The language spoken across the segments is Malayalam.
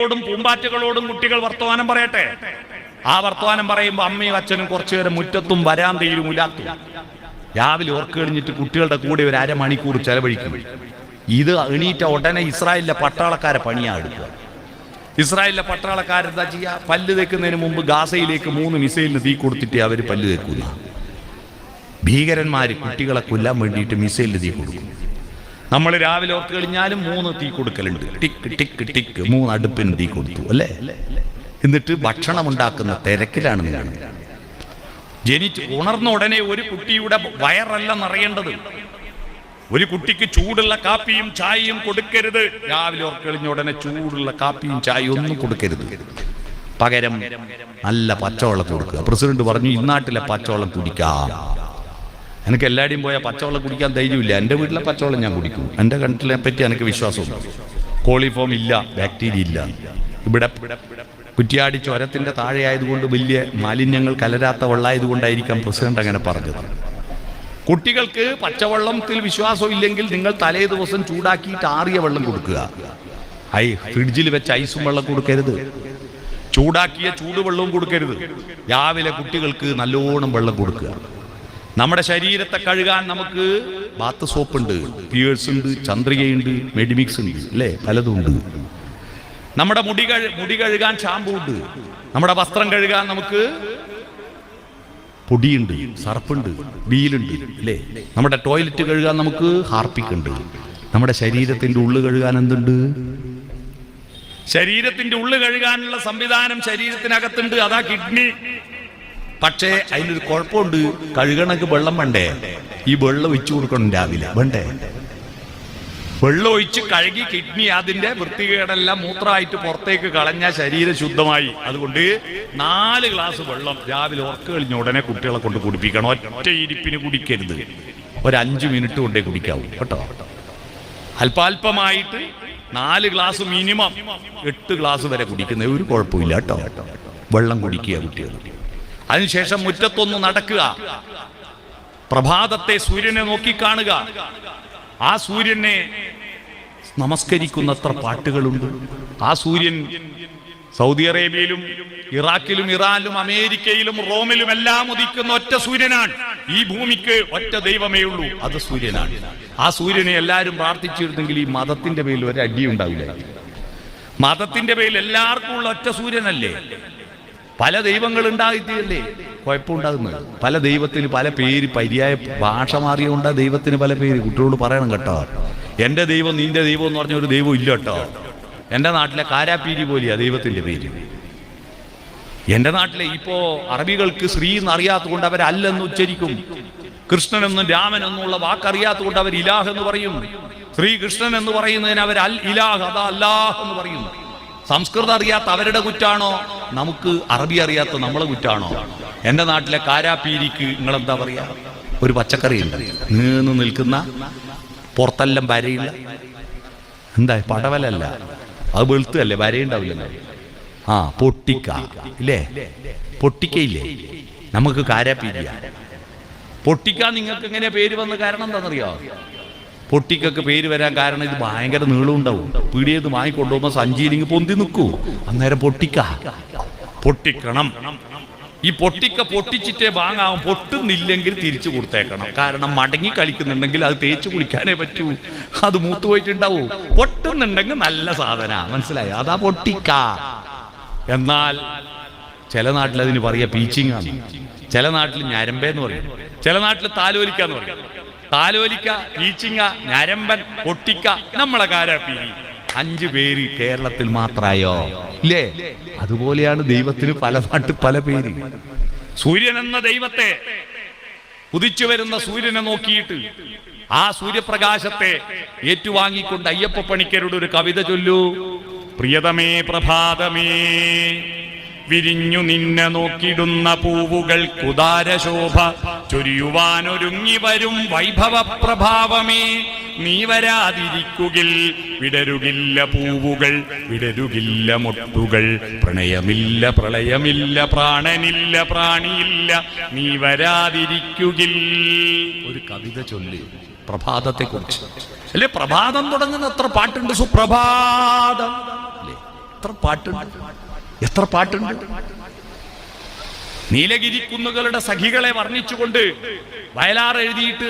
പൂമ്പാറ്റകളോടും കുട്ടികൾ വർത്തമാനം പറയട്ടെ. ആ വർത്തമാനം പറയുമ്പോൾ അമ്മയും അച്ഛനും കുറച്ചു നേരം മുറ്റത്തും വരാന്തയിലും ഉലാത്തും. രാവിലെ ഓർക്ക് കഴിഞ്ഞിട്ട് കുട്ടികളുടെ കൂടെ ഒരു അരമണിക്കൂർ ചെലവഴിക്കും. ഇത് എണീറ്റ ഉടനെ ഇസ്രായേലിലെ പട്ടാളക്കാരെ പണിയാ എടുക്കുക. ഇസ്രായേലിലെ പട്ടാളക്കാരെന്താ ചെയ്യുക? പല്ല് തേക്കുന്നതിന് മുമ്പ് ഗാസയിലേക്ക് 3 മിസൈലിന് തീ കൊടുത്തിട്ട് അവർ പല്ല് തേക്കുന്ന ഭീകരന്മാര് കുട്ടികളെ കൊല്ലാൻ വേണ്ടിയിട്ട് മിസൈലിന് തീ കൊടുക്കും. നമ്മൾ രാവിലെ ഓർക്ക് കഴിഞ്ഞാലും 3 തീ കൊടുക്കലുണ്ട്. ടിക്ക് ടിക്ക് ടിക്ക് 3 അടുപ്പിന് തീ കൊടുത്തു അല്ലേ? എന്നിട്ട് ഭക്ഷണം ഉണ്ടാക്കുന്ന തിരക്കിലാണ് നിങ്ങൾ. ജനിച്ച് ഉണർന്ന ഉടനെ ഒരു കുട്ടിയുടെ വയറല്ല നിറയേണ്ടത്. ഒരു കുട്ടിക്ക് ചൂടുള്ള കാപ്പിയും ചായയും കൊടുക്കരുത്. രാവിലെ ഓർക്ക് കഴിഞ്ഞ ഉടനെ ചൂടുള്ള കാപ്പിയും ചായയും ഒന്നും കൊടുക്കരുത്. പകരം നല്ല പച്ചവെള്ളം കൊടുക്കുക. പ്രസിഡന്റ് പറഞ്ഞു ഇന്നാട്ടിലെ പച്ചവെള്ളം കുടിക്കാം. എനിക്ക് എല്ലാവരുടെയും പോയാൽ പച്ചവെള്ളം കുടിക്കാൻ ധൈര്യമില്ല. എൻ്റെ വീട്ടിലെ പച്ചവെള്ളം ഞാൻ കുടിക്കും. എൻ്റെ കിണറ്റിനെ പറ്റി എനിക്ക് വിശ്വാസമുണ്ട്. കോളിഫോം ഇല്ല, ബാക്ടീരിയ ഇല്ല. ഇവിടെ കുറ്റിയാടി ചുരത്തിൻ്റെ താഴെ ആയതുകൊണ്ട് വലിയ മാലിന്യങ്ങൾ കലരാത്ത വെള്ളമായതുകൊണ്ടായിരിക്കാം പ്രസിഡന്റ് അങ്ങനെ പറഞ്ഞത്. കുട്ടികൾക്ക് പച്ചവെള്ളത്തിൽ വിശ്വാസം ഇല്ലെങ്കിൽ നിങ്ങൾ തലേ ദിവസം ചൂടാക്കിയിട്ട് ആറിയ വെള്ളം കൊടുക്കുക. ഫ്രിഡ്ജിൽ വെച്ച് ഐസും വെള്ളം കൊടുക്കരുത്. ചൂടാക്കിയ ചൂടുവെള്ളവും കൊടുക്കരുത്. രാവിലെ കുട്ടികൾക്ക് നല്ലോണം വെള്ളം കൊടുക്കുക. നമ്മുടെ ശരീരത്തെ കഴുകാൻ നമുക്ക് ബാത്ത് സോപ്പ് ഉണ്ട്, പിയേഴ്സ് ഉണ്ട്, ചന്ദ്രികയുണ്ട്, മെഡിമിക്സ് ഉണ്ട് അല്ലേ? പലതും ഉണ്ട്. നമ്മുടെ മുടി കഴുകാൻ ഷാമ്പു ഉണ്ട്. നമ്മുടെ വസ്ത്രം കഴുകാൻ നമുക്ക് പൊടിയുണ്ട്, സർപ്പുണ്ട്, വീലുണ്ട് അല്ലേ? നമ്മുടെ ടോയ്ലറ്റ് കഴുകാൻ നമുക്ക് ഹാർപ്പിക് ഉണ്ട്. നമ്മുടെ ശരീരത്തിന്റെ ഉള്ളു കഴുകാൻ എന്തുണ്ട്? ശരീരത്തിന്റെ ഉള്ളു കഴുകാനുള്ള സംവിധാനം ശരീരത്തിനകത്തുണ്ട്. അതാ കിഡ്നി. പക്ഷേ അതിനൊരു കുഴപ്പമുണ്ട്. കഴുകണക്ക് വെള്ളം വേണ്ടേ? ഈ വെള്ളം ഒഴിച്ചു കൊടുക്കണം രാവിലെ വേണ്ടേ? വെള്ളം ഒഴിച്ച് കഴുകി കിഡ്നി അതിന്റെ വൃത്തികേടെല്ലാം മൂത്രമായിട്ട് പുറത്തേക്ക് കളഞ്ഞ ശരീരം ശുദ്ധമായി. അതുകൊണ്ട് 4 ഗ്ലാസ് വെള്ളം രാവിലെ ഓർക്ക് കഴിഞ്ഞ ഉടനെ കുട്ടികളെ കൊണ്ട് കുടിപ്പിക്കണം. ഒറ്റ ഇരിപ്പിന് കുടിക്കരുത്. ഒരു 5 മിനിറ്റ് കൊണ്ടേ കുടിക്കാവൂ കേട്ടോ. അല്പാൽപമായിട്ട് 4 ഗ്ലാസ് മിനിമം 8 ഗ്ലാസ് വരെ കുടിക്കുന്ന ഒരു കുഴപ്പമില്ല കേട്ടോ. വെള്ളം കുടിക്കുക കുട്ടികൾ. അതിനുശേഷം മുറ്റത്തൊന്ന് നടക്കുക. പ്രഭാതത്തെ സൂര്യനെ നോക്കിക്കാണുക. ആ സൂര്യനെ നമസ്കരിക്കുന്നത്ര പാട്ടുകളുണ്ട്. ആ സൂര്യൻ സൗദി അറേബ്യയിലും ഇറാഖിലും ഇറാനിലും അമേരിക്കയിലും റോമിലും എല്ലാം ഉദിക്കുന്ന ഒറ്റ സൂര്യനാണ്. ഈ ഭൂമിക്ക് ഒറ്റ ദൈവമേ ഉള്ളൂ, അത് സൂര്യനാണ്. ആ സൂര്യനെ എല്ലാവരും പ്രാർത്ഥിച്ചിരുന്നെങ്കിൽ ഈ മതത്തിന്റെ പേരിൽ ഒരു അടി ഉണ്ടാവില്ല. മതത്തിന്റെ പേരിൽ എല്ലാവർക്കും ഉള്ള ഒറ്റ സൂര്യനല്ലേ? പല ദൈവങ്ങൾ ഉണ്ടായിട്ടല്ലേ കുഴപ്പമുണ്ടാകുന്നത്? പല ദൈവത്തിന് പല പേര്, പര്യായ ഭാഷ മാറിയുണ്ടാ ദൈവത്തിന് പല പേര്. കുട്ടികളോട് പറയണം കേട്ടോ. എൻ്റെ ദൈവം നിന്റെ ദൈവം എന്ന് പറഞ്ഞ ഒരു ദൈവം ഇല്ല കേട്ടോ. എൻ്റെ നാട്ടിലെ കാരാപ്പീരി പോലെയാ ദൈവത്തിന്റെ പേര്. എൻ്റെ നാട്ടിലെ ഇപ്പോ അറബികൾക്ക് ശ്രീ എന്നറിയാത്തത് കൊണ്ട് അവർ അല്ലെന്ന് ഉച്ചരിക്കും. കൃഷ്ണനെന്നും രാമനെന്നുള്ള വാക്കറിയാത്തത് കൊണ്ട് അവർ ഇലാഹ് എന്ന് പറയും. ശ്രീകൃഷ്ണൻ എന്ന് പറയുന്നതിന് അവർ അൽ ഇലാഹ്, അതാ അല്ലാഹ് എന്ന് പറയും. സംസ്കൃതം അറിയാത്ത അവരുടെ കുറ്റാണോ? നമുക്ക് അറബി അറിയാത്ത നമ്മളെ കുറ്റാണോ? എൻ്റെ നാട്ടിലെ കാരാപ്പീരിക്ക് നിങ്ങളെന്താ പറയാ? ഒരു പച്ചക്കറി ഉണ്ട്, നീന്ന് നിൽക്കുന്ന പുറത്തെല്ലാം വരയില്ല. എന്താ പടവലല്ല, അത് വെളുത്തല്ലേ, വരയുണ്ടാവില്ലല്ലോ. ആ പൊട്ടിക്ക ഇല്ലേ? പൊട്ടിക്കയില്ലേ? നമുക്ക് കാരാപ്പീരിയ. പൊട്ടിക്ക നിങ്ങൾക്ക് എങ്ങനെ പേര് വന്ന കാരണം എന്താണെന്നറിയോ? പൊട്ടിക്കൊക്കെ പേര് വരാൻ കാരണം ഇത് ഭയങ്കര നീളം ഉണ്ടാവും. പീടിയത് വാങ്ങിക്കൊണ്ടുപോകുമ്പോൾ സഞ്ചിയിലിങ്ങ് പൊന്തി നിൽക്കൂ. അന്നേരം പൊട്ടിക്കണം. ഈ പൊട്ടിച്ചിട്ടേ വാങ്ങാവും. പൊട്ടുന്നില്ലെങ്കിൽ തിരിച്ചു കൊടുത്തേക്കണം. കാരണം മടങ്ങി കളിക്കുന്നുണ്ടെങ്കിൽ അത് തേച്ച് കുളിക്കാനേ പറ്റൂ. അത് മൂത്ത് പോയിട്ടുണ്ടാവൂ. പൊട്ടുന്നുണ്ടെങ്കിൽ നല്ല സാധന, മനസ്സിലായോ? അതാ പൊട്ടിക്ക. എന്നാൽ ചില നാട്ടിൽ അതിന് പറയാ പീച്ചിങ് ആണ്, ചില നാട്ടിൽ ഞരമ്പേന്ന് പറയും, ചില നാട്ടിൽ താലോലിക്കാന്ന് പറയും. താലോലിക്ക, പീച്ചിങ്ങ, ഞരമ്പൻ, പൊട്ടിക്ക, നമ്മളെ കാരാപ്പീരി. 5 പേര് കേരളത്തിൽ മാത്രായോ ഇല്ലേ? അതുപോലെയാണ് ദൈവത്തിന് പല നാട്ടിൽ പല പേര്. സൂര്യൻ എന്ന ദൈവത്തെ, ഉദിച്ചു വരുന്ന സൂര്യനെ നോക്കിയിട്ട് ആ സൂര്യപ്രകാശത്തെ ഏറ്റുവാങ്ങിക്കൊണ്ട് അയ്യപ്പ പണിക്കരുടെ ഒരു കവിത ചൊല്ലൂ. പ്രിയതമേ പ്രഭാതമേ, വിരിഞ്ഞു നിന്നെ നോക്കിടുന്ന പൂവുകൾ കുദാരശോഭ ചൊരിയുവാനൊരുങ്ങി വരും വൈഭവ പ്രഭാവമേ, നീ വരാതിരിക്കുകിൽ വിടരുകില്ല പൂവുകൾ, വിടരുകില്ല മൊട്ടുകൾ, പ്രണയമില്ല പ്രളയമില്ല, പ്രാണനില്ല പ്രാണിയില്ല, നീ വരാതിരിക്കുകിൽ. ഒരു കവിത ചൊല്ലി പ്രഭാതത്തെ കുറിച്ച് അല്ലെ? പ്രഭാതം തുടങ്ങുന്ന എത്ര പാട്ടുണ്ട്. സുപ്രഭാതം അല്ലേ? എത്ര പാട്ടുണ്ട്. നീലഗിരി കുന്നുകളുടെ സഖികളെ വർണ്ണിച്ചുകൊണ്ട് വയലാർ എഴുതിയിട്ട്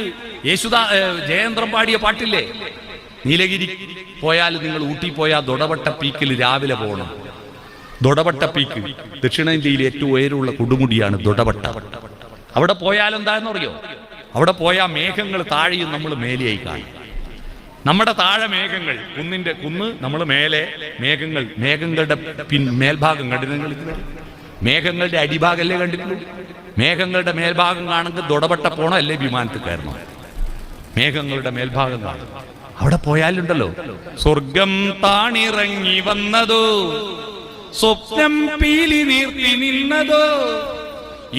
ജയേന്ദ്രൻ പാടിയ പാട്ടില്ലേ? നീലഗിരി പോയാൽ, നിങ്ങൾ ഊട്ടി പോയാൽ ദൊടവട്ട പീക്കിൽ രാവിലെ പോകണം. ദൊടവട്ട പീക്ക് ദക്ഷിണേന്ത്യയിലെ ഏറ്റവും ഉയരമുള്ള കൊടുമുടിയാണ് ദൊടവട്ട. അവിടെ പോയാൽ എന്താണെന്നറിയോ? അവിടെ പോയാൽ മേഘങ്ങൾ താഴെയും നമ്മൾ മേലെയായി കാണും. നമ്മുടെ താഴെ മേഘങ്ങൾ, കുന്ന് നമ്മൾ മേലെ മേഘങ്ങൾ, മേഘങ്ങളുടെ മേൽഭാഗം കണ്ടിട്ടുണ്ടെങ്കിൽ മേഘങ്ങളുടെ അടിഭാഗമല്ലേ കണ്ടിട്ടുള്ളൂ. മേഘങ്ങളുടെ മേൽഭാഗം കാണുന്നത് ദൊടവട്ട പോണോ അല്ലേ വിമാനത്തിൽ കയറണോ? മേഘങ്ങളുടെ മേൽഭാഗം കാണും. അവിടെ പോയാലുണ്ടല്ലോ, സ്വർഗം താണിറങ്ങി വന്നതോ, സ്വപ്നം പീലി നീർത്തി നിന്നതോ,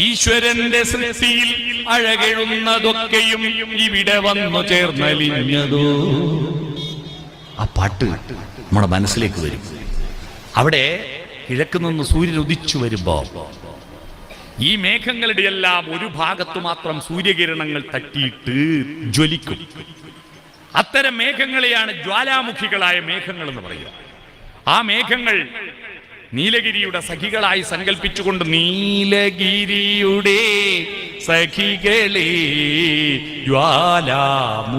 ഈശ്വരന്റെ സൃഷ്ടിയിൽ അഴകെഴുന്നതൊക്കെയും ഇവിടെ വന്നു ചേർന്നലിഞ്ഞതോ. ആ പാട്ട് നമ്മുടെ മനസ്സിലേക്ക് വരും. അവിടെ കിഴക്ക് നിന്ന് സൂര്യൻ ഉദിച്ചു വരുമ്പോ ഈ മേഘങ്ങളുടെ എല്ലാം ഒരു ഭാഗത്ത് മാത്രം സൂര്യകിരണങ്ങൾ തട്ടിയിട്ട് ജ്വലിക്കും. അത്തരം മേഘങ്ങളെയാണ് ജ്വാലാമുഖികളായ മേഘങ്ങൾ എന്ന് പറയുക. ആ മേഘങ്ങൾ നീലഗിരിയുടെ സഖികളായി സങ്കല്പിച്ചുകൊണ്ട്, നീലഗിരിയുടെ സഖികളെ ജ്വാലാമുഖികളെ,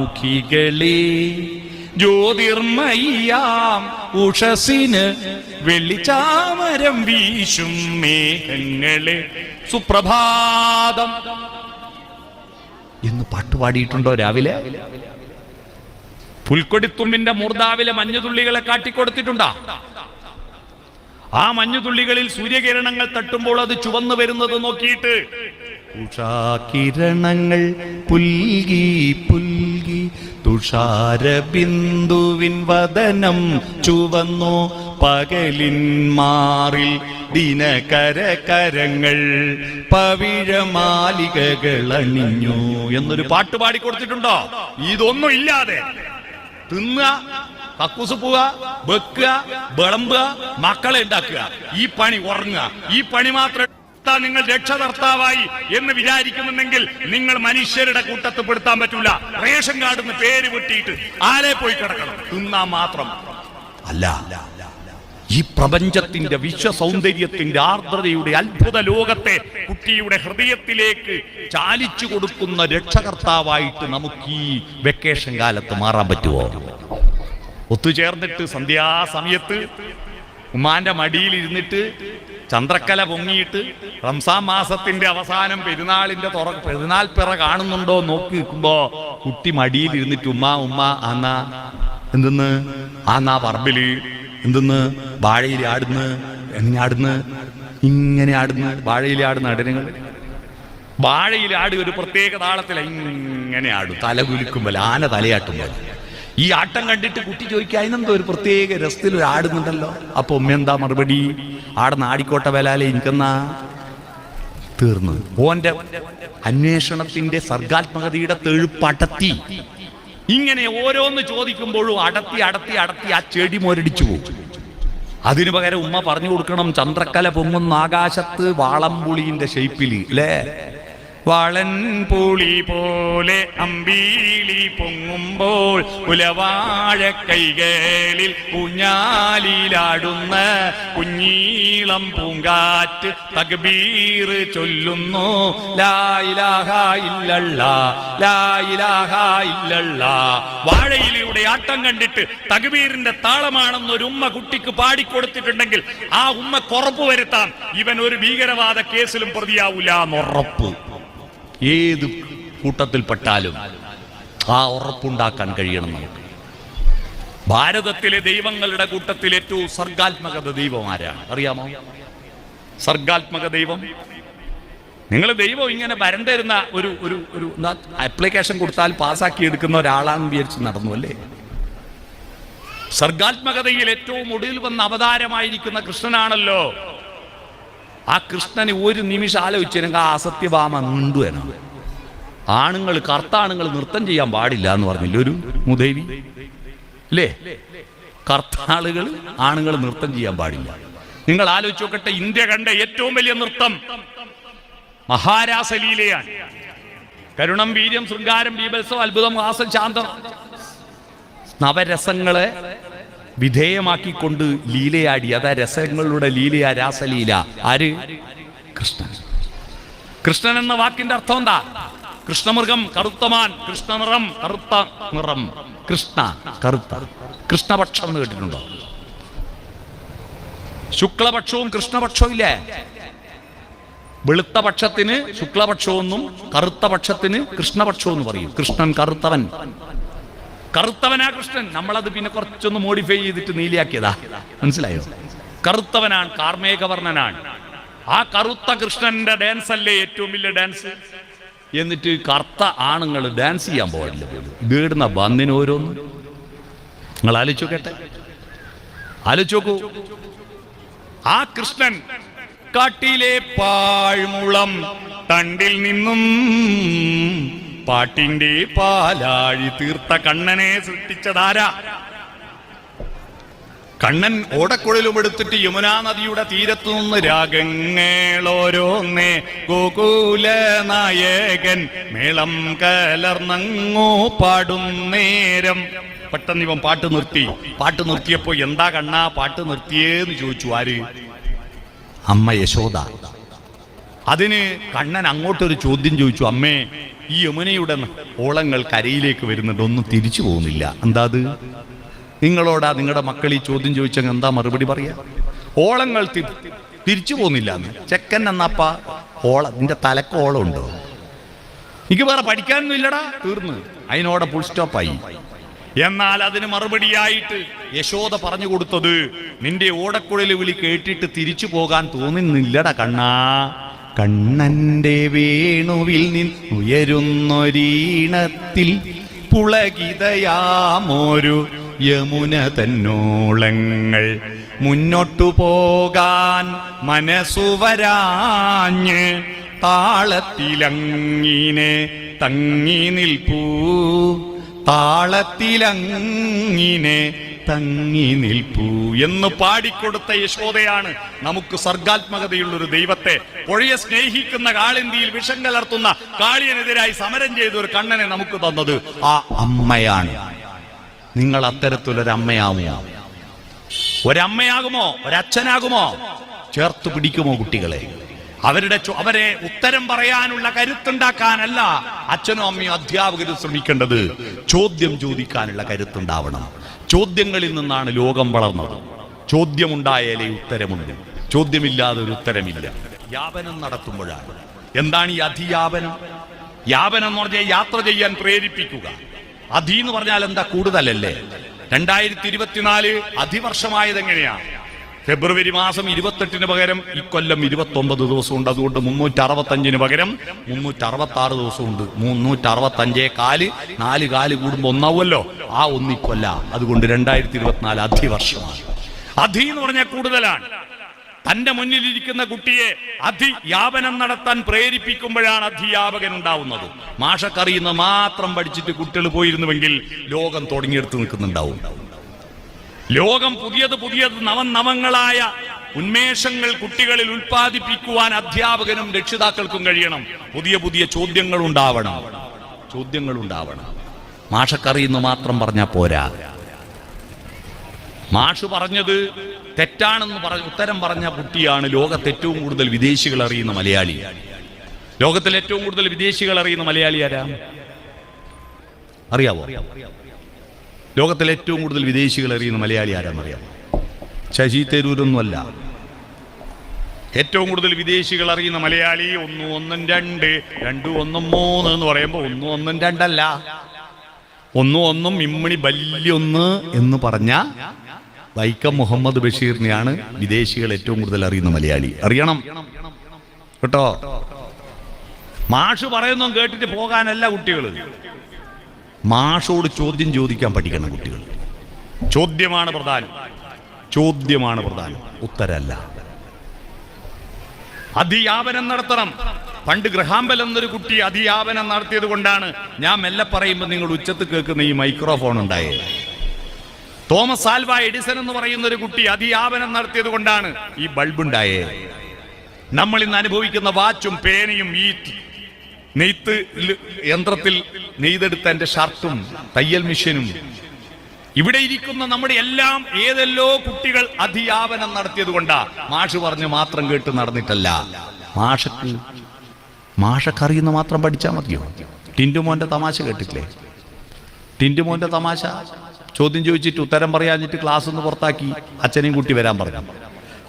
ജ്യോതിർമയ്യാം ഉഷസിന് വെള്ളിച്ചാമരം വീശും മേഘങ്ങളെ, സുപ്രഭാതം എന്ന് പാട്ടുപാടിയിട്ടുണ്ടോ രാവിലെ? പുൽക്കൊടിത്തുമ്പിന്റെ മൂർധാവിലെ മഞ്ഞുതുള്ളികളെ കാട്ടിക്കൊടുത്തിട്ടുണ്ടോ? ആ മഞ്ഞുതുള്ളികളിൽ സൂര്യകിരണങ്ങൾ തട്ടുമ്പോൾ അത് ചുവന്നു വരുന്നത് നോക്കിയിട്ട്, ഉഷാകിരണങ്ങൾ പുൽകി പുൽകി തുഷാര ബിന്ദുവിൻ വദനം ചുവന്നു, പകലിൻ മാറിൽ ദിനകര കരങ്ങൾ പവിഴമാലികകൾ അണിഞ്ഞു എന്നൊരു പാട്ട് പാടിക്കൊടുത്തിട്ടുണ്ടോ? ഇതൊന്നും ഇല്ലാതെ തിന്നുക, കക്കൂസ് പോവുക, വെക്കുക, വിളമ്പുക, മക്കളെ ഉണ്ടാക്കുക, ഈ പണി, ഉറങ്ങുക, ഈ പണി മാത്രം നിങ്ങൾ രക്ഷകർത്താവായി എന്ന് വിചാരിക്കുന്നുണ്ടെങ്കിൽ നിങ്ങൾ മനുഷ്യരുടെ കൂട്ടത്തിൽ പെടുത്താൻ പറ്റൂല. റേഷൻ കാർഡിൽ നിന്ന് പേര് വെട്ടിയിട്ട് ആരെ പോയി കിടക്കണം? തിന്നാൻ മാത്രം അല്ല, ഈ പ്രപഞ്ചത്തിന്റെ വിശ്വസൗന്ദര്യത്തിന്റെ ആർദ്രതയുടെ അത്ഭുത ലോകത്തെ കുട്ടിയുടെ ഹൃദയത്തിലേക്ക് ചാലിച്ചു കൊടുക്കുന്ന രക്ഷകർത്താവായിട്ട് നമുക്ക് ഈ വെക്കേഷൻ കാലത്ത് മാറാൻ പറ്റുമോ? ഒത്തുചേർന്നിട്ട് സന്ധ്യാസമയത്ത് ഉമ്മാന്റെ മടിയിൽ ഇരുന്നിട്ട് ചന്ദ്രക്കല പൊങ്ങിയിട്ട് റംസാൻ മാസത്തിന്റെ അവസാനം പെരുന്നാൾ പിറ കാണുന്നുണ്ടോ നോക്കി നിൽക്കുമ്പോ കുട്ടി മടിയിൽ ഇരുന്നിട്ട് ഉമ്മ ആന്നാ എന്തെന്ന്, ആന്നാ പറമ്പില് എന്തെന്ന്, വാഴയിൽ ആടുന്ന്, ഇങ്ങനെ ആടുന്നു, വാഴയിൽ ആടുന്ന അടനങ്ങൾ. വാഴയിൽ ആട് ഒരു പ്രത്യേക താളത്തില ഇങ്ങനെ ആടും, തല കുലുക്കുമ്പോൾ, ആന തലയാട്ടുമ്പോൾ. ഈ ആട്ടം കണ്ടിട്ട് കുട്ടി ചോദിക്കുക, അതിനെന്തോ ഒരു പ്രത്യേക രസത്തിൽ ഒരു ആടുന്നുണ്ടല്ലോ. അപ്പൊ ഉമ്മ എന്താ മറുപടി? ആടുന്ന ആടിക്കോട്ട വേലാലെ എനിക്കെന്നാ തീർന്നു. ഓന്റെ അന്വേഷണത്തിന്റെ സർഗാത്മകതയുടെ തെഴുപ്പടത്തി. ഇങ്ങനെ ഓരോന്ന് ചോദിക്കുമ്പോഴും അടത്തി ആ ചെടി മോരടിച്ചു പോകും. അതിനു പകരം ഉമ്മ പറഞ്ഞു കൊടുക്കണം, ചന്ദ്രക്കല പൊങ്ങുന്ന ആകാശത്ത് വാളംപുളിന്റെ ഷേപ്പിൽ അല്ലേ, വാളൻപുളി പോലെ അമ്പീളി പൊങ്ങുമ്പോൾ ഉലവാഴ കൈകളിൽ ഊഞ്ഞാലിലാടുന്ന കുഞ്ഞീളം പൂങ്കാറ്റ് തക്ബീർ ചൊല്ലുന്നു, ലാ ഇലാഹ ഇല്ലല്ലാ, ലാ ഇലാഹ ഇല്ലല്ലാ. വാഴയിലൂടെ ആട്ടം കണ്ടിട്ട് തക്ബീറിന്റെ താളമാണെന്നൊരു ഉമ്മ കുട്ടിക്ക് പാടിക്കൊടുത്തിട്ടുണ്ടെങ്കിൽ ആ ഉമ്മക്ക് ഉറപ്പ് വരുത്താം, ഇവൻ ഒരു ഭീകരവാദ കേസിലും പ്രതിയാവൂല എന്നുറപ്പ്. ഏത് കൂട്ടത്തിൽപ്പെട്ടാലും ആ ഉറപ്പുണ്ടാക്കാൻ കഴിയണം നമുക്ക്. ഭാരതത്തിലെ ദൈവങ്ങളുടെ കൂട്ടത്തിൽ ഏറ്റവും സർഗാത്മകത ദൈവം ആരാണ് അറിയാമോ? സർഗാത്മക ദൈവം, നിങ്ങൾ ദൈവം ഇങ്ങനെ വരം തരുന്ന ഒരു ആപ്ലിക്കേഷൻ കൊടുത്താൽ പാസ്സാക്കി എടുക്കുന്ന ഒരാളാണെന്ന് വിചാരിച്ച് നടന്നു അല്ലേ? സർഗാത്മകതയിൽ ഏറ്റവും ഒടുവിൽ വന്ന അവതാരമായിരിക്കുന്ന കൃഷ്ണനാണല്ലോ. ആ കൃഷ്ണന് ഒരു നിമിഷം ആലോചിച്ചെങ്കിൽ ആ അസത്യഭാമ നീണ്ടുവരണം. കർത്താണുങ്ങൾ നൃത്തം ചെയ്യാൻ പാടില്ല എന്ന് പറഞ്ഞില്ല ഒരു മുദേവി അല്ലേ? കർത്താളുകൾ ആണുങ്ങൾ നൃത്തം ചെയ്യാൻ പാടില്ല. നിങ്ങൾ ആലോചിച്ച് നോക്കട്ടെ, ഇന്ത്യ കണ്ട ഏറ്റവും വലിയ നൃത്തം മഹാരാസലീലയാണ്. കരുണം, വീര്യം, ശൃംഗാരം, ബീഭത്സം, അത്ഭുതം, ഹാസം, ശാന്തം, നവരസങ്ങളെ വിധേയമാക്കിക്കൊണ്ട് ലീലയാടി. അതാ രസങ്ങളുടെ ലീലയാ, രാസലീല. ആര്? കൃഷ്ണൻ. കൃഷ്ണൻ എന്ന വാക്കിന്റെ അർത്ഥം എന്താ? കൃഷ്ണമൃഗം, കറുത്തമാൻ, കൃഷ്ണനിറം, കറുത്ത നിറം. കൃഷ്ണ, കറുത്ത. കൃഷ്ണപക്ഷം എന്ന് കേട്ടിട്ടുണ്ടോ? ശുക്ലപക്ഷവും കൃഷ്ണപക്ഷവും ഇല്ലേ? വെളുത്ത പക്ഷത്തിന് ശുക്ലപക്ഷമെന്നും കറുത്ത പക്ഷത്തിന് കൃഷ്ണപക്ഷം എന്ന് പറയും. കൃഷ്ണൻ കറുത്തവൻ, കറുത്തവനാ കൃഷ്ണൻ. നമ്മളത് പിന്നെ കുറച്ചൊന്ന് മോഡിഫൈ ചെയ്തിട്ട് നീലിയാക്കിയതാ. മനസ്സിലായോ? കറുത്തവനാണ്, കാർമേഘവർണ്ണനാണ്. ആ കറുത്ത കൃഷ്ണന്റെ ഡാൻസ് അല്ലേ ഏറ്റവും വലിയ ഡാൻസ്? എന്നിട്ട് കറുത്ത ആണുങ്ങൾ ഡാൻസ് ചെയ്യാൻ പോകില്ല. വീടുന്ന ബന്ദിന് ഓരോന്ന് നിങ്ങൾ ആലോചിച്ചു കേട്ടെ, ആലോചിച്ചോക്കൂ. ആ കൃഷ്ണൻ കാട്ടിലെ പാഴ്മുളം തണ്ടിൽ നിന്നും പാട്ടിന്റെ പാലാഴി തീർത്ത കണ്ണനെ സൃഷ്ടിച്ചതാരാ? കണ്ണൻ ഓടക്കുഴലും എടുത്തിട്ട് യമുനാ നദിയുടെ തീരത്തു നിന്ന് രാഗങ്ങളോരോന്നേ ഗോകുല നായകൻ മേളം കലർന്നങ്ങോ പാടും നേരം പെട്ടെന്ന് ഇവൻ പാട്ട് നിർത്തി. പാട്ട് നിർത്തിയപ്പോ എന്താ കണ്ണാ പാട്ട് നിർത്തിയേന്ന് ചോദിച്ചു. ആര്? അമ്മ യശോദ. അതിന് കണ്ണൻ അങ്ങോട്ടൊരു ചോദ്യം ചോദിച്ചു. അമ്മേ, ഈ യമുനയുടെ ഓളങ്ങൾ കരയിലേക്ക് വരുന്നുണ്ട്, ഒന്നും തിരിച്ചു പോകുന്നില്ല. എന്താ അത്? നിങ്ങളോടാ നിങ്ങളുടെ മക്കൾ ഈ ചോദ്യം ചോദിച്ചെങ്കിൽ എന്താ മറുപടി പറയാ? ഓളങ്ങൾ തിരിച്ചു പോകുന്നില്ല എന്ന്. ചെക്കൻ എന്നപ്പ ഓള നിന്റെ തലക്ക് ഓളം ഉണ്ടോ? എനിക്ക് വേറെ പഠിക്കാനൊന്നും ഇല്ലടാ, തീർന്ന്. അതിനോടെ ഫുൾ സ്റ്റോപ്പായി. എന്നാൽ അതിന് മറുപടിയായിട്ട് യശോദ പറഞ്ഞു കൊടുത്തത്, നിന്റെ ഓടക്കുഴല് വിളി കേട്ടിട്ട് തിരിച്ചു പോകാൻ തോന്നുന്നില്ലടാ കണ്ണാ. കണ്ണന്റെ വേണുവിൽ നിന്നുയരുന്നൊരീണത്തിൽ പുളകിതയാമൊരു യമുന തന്നോളങ്ങൾ മുന്നോട്ടു പോകാൻ മനസ്സുവരാഞ്ഞ് താളത്തിലങ്ങിനെ തങ്ങി നിൽപ്പൂ, താളത്തിലങ്ങിനെ തങ്ങി നിൽപ്പൂ എന്ന് പാടിക്കൊടുത്ത യശോദയാണ് നമുക്ക് സർഗാത്മകതയുള്ളൊരു ദൈവത്തെ, പുഴയെ സ്നേഹിക്കുന്ന കാളിന്തിയിൽ വിഷം കലർത്തുന്ന കാളിയനെതിരായി സമരം ചെയ്ത ഒരു കണ്ണനെ നമുക്ക് തന്നത് ആ അമ്മയാണ്. നിങ്ങൾ അത്തരത്തിലൊരമ്മയാവുമോ? ഒരമ്മയാകുമോ? ഒരച്ഛനാകുമോ? ചേർത്ത് പിടിക്കുമോ കുട്ടികളെ? അവരെ ഉത്തരം പറയാനുള്ള കരുത്തുണ്ടാക്കാനല്ല അച്ഛനും അമ്മയും അധ്യാപകരും ശ്രമിക്കേണ്ടത്, ചോദ്യം ചോദിക്കാനുള്ള കരുത്തുണ്ടാവണം. ചോദ്യങ്ങളിൽ നിന്നാണ് ലോകം വളർന്നത്. ചോദ്യമുണ്ടായാലേ ഉത്തരമുണ്ട്, ചോദ്യമില്ലാതെ ഒരു ഉത്തരമില്ല. യാപനം നടത്തുമ്പോഴാണ്. എന്താണ് ഈ അധിയാപനം? യാപനം എന്ന് പറഞ്ഞാൽ യാത്ര ചെയ്യാൻ പ്രേരിപ്പിക്കുക. അധി എന്ന് പറഞ്ഞാൽ എന്താ? കൂടുതലല്ലേ. 2024 അധിവർഷമായത് എങ്ങനെയാ? ഫെബ്രുവരി മാസം 28 പകരം ഇക്കൊല്ലം 29 ദിവസമുണ്ട്. അതുകൊണ്ട് 365 പകരം 366 ദിവസമുണ്ട്. 365 4 കാല് കൂടുമ്പോ ഒന്നാവുമല്ലോ, ആ ഒന്നിക്കൊല്ല. അതുകൊണ്ട് 2024 അധിവർഷമാണ്. അധി എന്ന് പറഞ്ഞാൽ കൂടുതലാണ്. തന്റെ മുന്നിലിരിക്കുന്ന കുട്ടിയെ അധിയാപനം നടത്താൻ പ്രേരിപ്പിക്കുമ്പോഴാണ് അധ്യാപകൻ ഉണ്ടാവുന്നത്. മാഷക്കറിയുന്ന മാത്രം പഠിച്ചിട്ട് കുട്ടികൾ പോയിരുന്നുവെങ്കിൽ ലോകം തുടങ്ങിയെടുത്ത് നിൽക്കുന്നുണ്ടാവും. ലോകം പുതിയത് നവങ്ങളായ ഉന്മേഷങ്ങൾ കുട്ടികളിൽ ഉൽപ്പാദിപ്പിക്കുവാൻ അധ്യാപകനും രക്ഷിതാക്കൾക്കും കഴിയണം. പുതിയ ചോദ്യങ്ങൾ ഉണ്ടാവണം. മാഷക്കറിയുന്ന മാത്രം പറഞ്ഞാൽ പോരാ. മാഷ് പറഞ്ഞത് തെറ്റാണെന്ന് ഉത്തരം പറഞ്ഞ കുട്ടിയാണ് ലോകത്ത് ഏറ്റവും കൂടുതൽ വിദേശികൾ അറിയുന്ന മലയാളി. ലോകത്തിൽ ഏറ്റവും കൂടുതൽ വിദേശികൾ അറിയുന്ന മലയാളി ആരാ അറിയാവോ? ലോകത്തിൽ ഏറ്റവും കൂടുതൽ വിദേശികൾ അറിയുന്ന മലയാളി ആരാന്നറിയാമോ? ശശി തരൂരൊന്നുമല്ല. ഏറ്റവും കൂടുതൽ വിദേശികൾ അറിയുന്ന മലയാളി 1 1 2 2 1 3 എന്ന് പറയുമ്പോൾ 1 1 2 അല്ല, 1 1 ഇമ്മണി ബല്യൊന്ന് എന്ന് പറഞ്ഞ വൈക്കം മുഹമ്മദ് ബഷീറിനെയാണ് വിദേശികൾ ഏറ്റവും കൂടുതൽ അറിയുന്ന മലയാളി. അറിയണം കേട്ടോ. മാഷ് പറയുന്നു കേട്ടിട്ട് പോകാനല്ല കുട്ടികൾ, മാഷോട് ചോദ്യം ചോദിക്കാൻ പഠിക്കണം കുട്ടികൾ. ചോദ്യമാണ് പ്രധാനം, ഉത്തരല്ല. അധിയാപനം നടത്തണം. പണ്ട് ഗ്രഹാംബൽ എന്നൊരു കുട്ടി അധിയാപനം നടത്തിയത് കൊണ്ടാണ് ഞാൻ മെല്ലെ പറയുമ്പോൾ നിങ്ങൾ ഉച്ചത്ത് കേൾക്കുന്ന ഈ മൈക്രോഫോൺ ഉണ്ടായത്. തോമസ് ആൽവ എഡിസൺ എന്ന് പറയുന്ന ഒരു കുട്ടി അധിയാപനം നടത്തിയത് കൊണ്ടാണ് ഈ ബൾബ് ഉണ്ടായേ. നമ്മൾ ഇന്ന് അനുഭവിക്കുന്ന വാച്ചും പേനയും ഈ നെയ്ത്ത് യന്ത്രത്തിൽ നെയ്തെടുത്ത എന്റെ ഷർട്ടും തയ്യൽ മെഷീനും ഇവിടെ ഇരിക്കുന്ന നമ്മുടെ എല്ലാം ഏതെല്ലോ കുട്ടികൾ അധ്യാപനം നടത്തിയത് കൊണ്ടാ. മാഷ് പറഞ്ഞ് മാത്രം കേട്ട് നടന്നിട്ടല്ല. മാഷക്കറിയുന്ന മാത്രം പഠിച്ചാൽ മതിയോ? ടിൻറ്റുമോന്റെ തമാശ കേട്ടിട്ടില്ലേ? ടിൻറ്റുമോന്റെ തമാശ ചോദ്യം ചോദിച്ചിട്ട് ഉത്തരം പറയാഞ്ഞിട്ട് ക്ലാസ് ഒന്ന് പുറത്താക്കി. അച്ഛനെയും കൂട്ടി വരാൻ പറഞ്ഞു.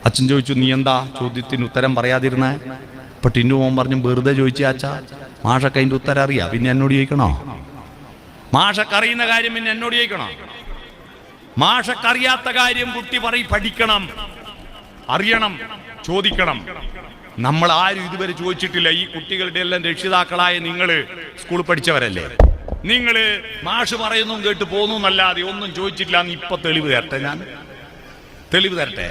അച്ഛൻ ചോദിച്ചു, നീ എന്താ ചോദ്യത്തിന് ഉത്തരം പറയാതിരുന്നേ? അപ്പൊ ടിൻറ്റുമോൻ പറഞ്ഞു, വെറുതെ ചോദിച്ചാ അച്ഛാ, മാഷക്ക് അതിന്റെ ഉത്തരം അറിയാം, പിന്നെ എന്നോട് ചോദിക്കണോ? മാഷക്കറിയുന്ന കാര്യം പിന്നെ എന്നോട് ചോദിക്കണോ? മാഷക്കറിയാത്ത കാര്യം കുട്ടി പഠിക്കണം, അറിയണം, ചോദിക്കണം. നമ്മൾ ആരും ഇതുവരെ ചോദിച്ചിട്ടില്ല. ഈ കുട്ടികളുടെ എല്ലാം രക്ഷിതാക്കളായ നിങ്ങള് സ്കൂൾ പഠിച്ചവരല്ലേ? നിങ്ങള് മാഷ് പറയുന്നു കേട്ട് പോന്നു എന്നല്ലാതെ ഒന്നും ചോദിച്ചിട്ടില്ല. ഇപ്പൊ തെളിവ് തരട്ടെ, ഞാൻ തെളിവ് തരട്ടെ.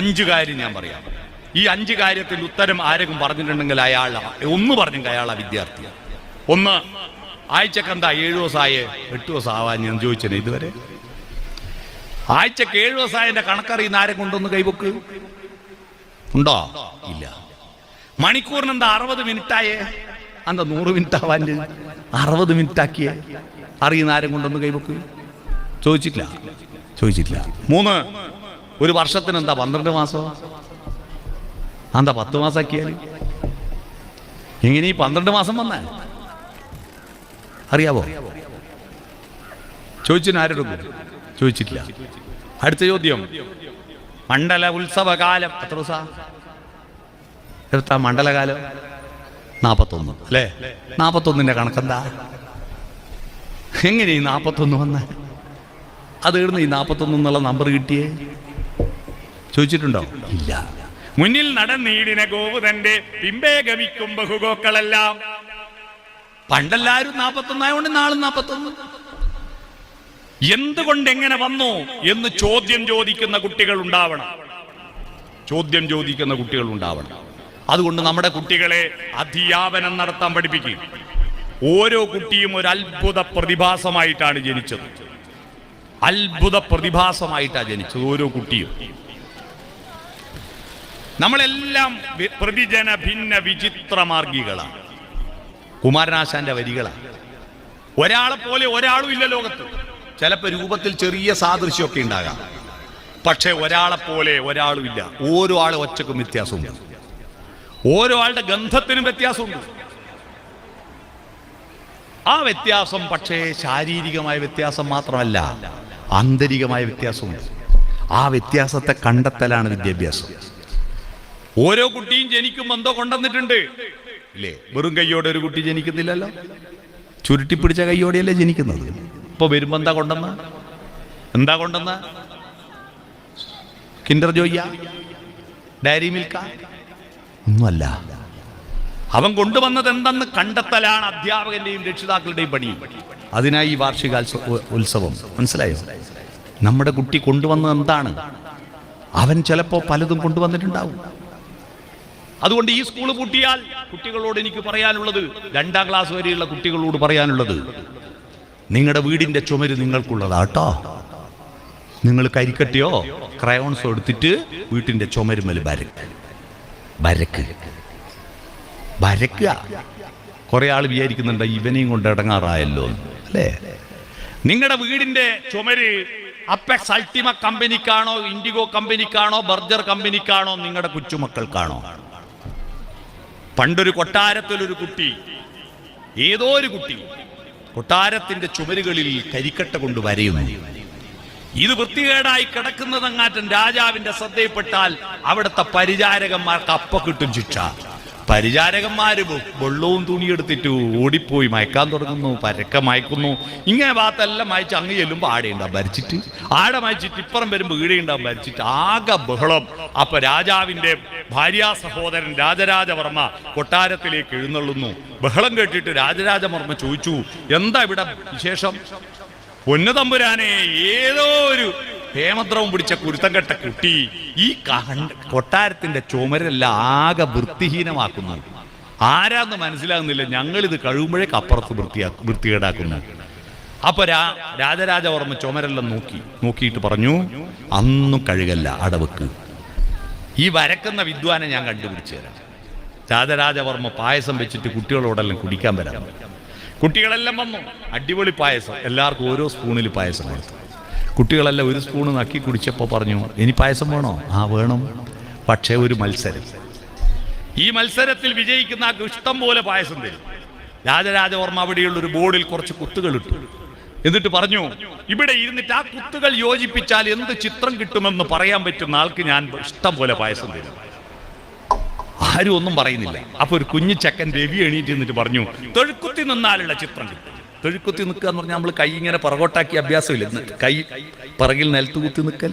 5 കാര്യം ഞാൻ പറയാം. ഈ 5 കാര്യത്തിൽ ഉത്തരം ആരെങ്കിലും പറഞ്ഞിട്ടുണ്ടെങ്കിൽ ഒന്ന് പറഞ്ഞെങ്കിൽ അയാളാ വിദ്യാർത്ഥി. 1, ആഴ്ചക്കെന്താ 7 ദിവസമായ 8 ദിവസം ആവാൻ ഞാൻ ചോദിച്ചേ ഇതുവരെ? ആഴ്ചക്ക് 7 ദിവസമായതിന്റെ കണക്കറിയുന്ന ആരെ കൊണ്ടൊന്ന് കൈവക്ക് ഉണ്ടോ? ഇല്ല. മണിക്കൂറിന് എന്താ 60 മിനിറ്റായേ? എന്താ 100 മിനിറ്റ് ആവാൻ 60 മിനിറ്റ് ആക്കിയേ? അറിയുന്ന ആരും കൊണ്ടൊന്ന് കൈവക്ക്? ചോദിച്ചിട്ടില്ല. 3, ഒരു വർഷത്തിന് എന്താ 12 മാസം? എന്താ 10 മാസം ആക്കിയാൽ എങ്ങനെ ഈ 12 മാസം വന്നാൽ അറിയാവോ? ചോദിച്ചിന് ആരോടും ചോദിച്ചിട്ടില്ല. അടുത്ത ചോദ്യം, മണ്ഡല ഉത്സവകാലം എത്ര ദിവസം? മണ്ഡലകാലം 41 അല്ലേ? 41ന്റെ കണക്കെന്താ? എങ്ങനെ ഈ 41 വന്ന? അത് എവിടുന്ന് ഈ 41 എന്നുള്ള നമ്പർ കിട്ടിയേ? ചോദിച്ചിട്ടുണ്ടോ? ഇല്ല. മുന്നിൽ നടന്നീടിന ഗോവുതന്റെ പിമ്പേ ഗമിക്കും ബഹുഗോക്കളെല്ലാം. പണ്ടെല്ലാരും 41 ആയതുകൊണ്ട് നാളും 41. എന്തുകൊണ്ട് എങ്ങനെ വന്നു എന്ന് ചോദ്യം ചോദിക്കുന്ന കുട്ടികൾ ഉണ്ടാവണം. അതുകൊണ്ട് നമ്മുടെ കുട്ടികളെ അധ്യാപനം നടത്താൻ പഠിപ്പിക്കും. ഓരോ കുട്ടിയും ഒരു അത്ഭുത പ്രതിഭാസമായിട്ടാണ് ജനിച്ചത്. ഓരോ കുട്ടിയും. നമ്മളെല്ലാം പ്രതിജന ഭിന്ന വിചിത്ര മാർഗികളാണ്. കുമാരനാശാന്റെ വരികളാണ്. ഒരാളെ പോലെ ഒരാളും ഇല്ല ലോകത്ത്. ചിലപ്പോൾ രൂപത്തിൽ ചെറിയ സാദൃശ്യമൊക്കെ ഉണ്ടാകാം, പക്ഷെ ഒരാളെ പോലെ ഒരാളും ഇല്ല. ഓരോ ആളും ഒച്ചക്കും വ്യത്യാസമുണ്ട്. ഓരോ ആളുടെ ഗന്ധത്തിനും വ്യത്യാസമുണ്ട്. ആ വ്യത്യാസം പക്ഷേ ശാരീരികമായ വ്യത്യാസം മാത്രമല്ല, ആന്തരികമായ വ്യത്യാസമുണ്ട്. ആ വ്യത്യാസത്തെ കണ്ടെത്തലാണ് വിദ്യാഭ്യാസം. ഓരോ കുട്ടിയും ജനിക്കുമ്പോൾ എന്തോ കൊണ്ടുവന്നിട്ടുണ്ട് ഇല്ലേ? വെറും കൈയോടെ ഒരു കുട്ടി ജനിക്കുന്നില്ലല്ലോ, ചുരുട്ടിപ്പിടിച്ച കൈയോടെയല്ലേ ജനിക്കുന്നത്. ഇപ്പൊ വരുമ്പോ എന്താ കൊണ്ടുവന്ന കിൻഡർ ജോയ്യ, ഡയറി മിൽക്ക ഒന്നുമല്ല. അവൻ കൊണ്ടുവന്നത് എന്തെന്ന് കണ്ടെത്തലാണ് അധ്യാപകന്റെയും രക്ഷിതാക്കളുടെയും പണി. അതിനായി ഈ വാർഷികോത്സവം. മനസ്സിലായോ? നമ്മുടെ കുട്ടി കൊണ്ടുവന്നത് എന്താണ്? അവൻ ചിലപ്പോ പലതും കൊണ്ടുവന്നിട്ടുണ്ടാവും. അതുകൊണ്ട് ഈ സ്കൂൾ പൂട്ടിയാൽ കുട്ടികളോട് എനിക്ക് പറയാനുള്ളത്, 2ാം ക്ലാസ് വരെയുള്ള കുട്ടികളോട് പറയാനുള്ളത്, നിങ്ങളുടെ വീടിന്റെ ചുമര് നിങ്ങൾക്കുള്ളതാട്ടോ. നിങ്ങൾ കരിക്കട്ടിയോ ക്രയോൺസോ എടുത്തിട്ട് വീട്ടിന്റെ ചുമരുമേൽ വരക്കുക. കുറെ ആൾ വിചാരിക്കുന്നുണ്ട് ഇവനെയും കൊണ്ട് ഇടങ്ങാറായല്ലോ അല്ലേ? നിങ്ങളുടെ വീടിന്റെ ചുമര് അപ്പെക്സ് അൾട്ടിമ കമ്പനിക്കാണോ, ഇൻഡിഗോ കമ്പനിക്കാണോ, ബർജർ കമ്പനിക്കാണോ, നിങ്ങളുടെ കൊച്ചുമക്കൾക്കാണോ? പണ്ടൊരു കൊട്ടാരത്തിലൊരു കുട്ടി, ഏതോ ഒരു കുട്ടി കൊട്ടാരത്തിന്റെ ചുമരുകളിൽ കരിക്കട്ട കൊണ്ട് വരയുന്നു. ഇത് വൃത്തികേടായി കിടക്കുന്നതങ്ങാറ്റം രാജാവിന്റെ ശ്രദ്ധയിൽപ്പെട്ടാൽ അവിടുത്തെ പരിചാരകന്മാർക്ക് അപ്പ കിട്ടും ശിക്ഷ. പരിചാരകന്മാര് വെള്ളവും തുണിയെടുത്തിട്ട് ഓടിപ്പോയി മയക്കാൻ തുടങ്ങുന്നു, പരക്ക മയക്കുന്നു. ഇങ്ങനെ ഭാഗത്തെല്ലാം മയച്ച് അങ്ങ് ചെല്ലുമ്പോൾ ആടെയുണ്ടാവും ഭരിച്ചിട്ട്, ആടെ മയച്ചിട്ട് ഇപ്പുറം വരുമ്പോൾ ഈടെയുണ്ടാവും ഭരിച്ചിട്ട്, ആകെ ബഹളം. അപ്പൊ രാജാവിന്റെ ഭാര്യാ സഹോദരൻ രാജരാജവർമ്മ കൊട്ടാരത്തിലേക്ക് എഴുന്നള്ളുന്നു. ബഹളം കേട്ടിട്ട് രാജരാജവർമ്മ ചോദിച്ചു, എന്താ ഇവിടെ വിശേഷം? പൊന്നുതമ്പുരാനെ, ഏതോ ഒരു ഹേമദ്രവം പിടിച്ച കുരുത്തം കെട്ട കുട്ടി ഈ കൊട്ടാരത്തിന്റെ ചുമരെല്ലാം ആകെ വൃത്തിഹീനമാക്കുന്നു. ആരാന്ന് മനസ്സിലാകുന്നില്ല. ഞങ്ങളിത് കഴിയുമ്പോഴേക്ക് അപ്പുറത്ത് വൃത്തികേടാക്കുന്നു. അപ്പൊ രാജരാജവർമ്മ ചുമരെല്ലാം നോക്കിയിട്ട് പറഞ്ഞു, അന്നും കഴുകല്ല, അടവെക്ക്. ഈ വരക്കുന്ന വിദ്വാനെ ഞാൻ കണ്ടുപിടിച്ചു തരാം. രാജരാജവർമ്മ പായസം വെച്ചിട്ട് കുട്ടികളോടെല്ലാം കുടിക്കാൻ വരാം. കുട്ടികളെല്ലാം വന്നു. അടിപൊളി പായസം. എല്ലാവർക്കും ഓരോ സ്പൂണിൽ പായസം കൊടുത്തു. കുട്ടികളെല്ലാം ഒരു സ്പൂണ് നക്കി കുടിച്ചപ്പോൾ പറഞ്ഞു, ഇനി പായസം വേണോ? ആ വേണം, പക്ഷേ ഒരു മത്സരം. ഈ മത്സരത്തിൽ വിജയിക്കുന്ന ആൾക്ക് ഇഷ്ടം പോലെ പായസം തരും. രാജരാജവർമ്മ അവിടെയുള്ള ഒരു ബോർഡിൽ കുറച്ച് കുത്തുകൾ ഇട്ടു. എന്നിട്ട് പറഞ്ഞു, ഇവിടെ ഇരുന്നിട്ട് ആ കുത്തുകൾ യോജിപ്പിച്ചാൽ എന്ത് ചിത്രം കിട്ടുമെന്ന് പറയാൻ പറ്റുന്ന ആൾക്ക് ഞാൻ ഇഷ്ടം പോലെ പായസം തരും. ആരും ഒന്നും പറയുന്നില്ല. അപ്പൊ ഒരു കുഞ്ഞു ചെക്കൻ രവി എണീറ്റ് എന്നിട്ട് പറഞ്ഞു, തൊഴുക്കുത്തി നിന്നാലുള്ള ചിത്രം കിട്ടും. തൊഴുക്കുത്തി നിൽക്കുക എന്ന് പറഞ്ഞാൽ നമ്മൾ കൈ ഇങ്ങനെ പുറകോട്ടാക്കി അഭ്യാസമില്ല, കൈ പിറകിൽ നിലത്ത് കുത്തി നിൽക്കൽ.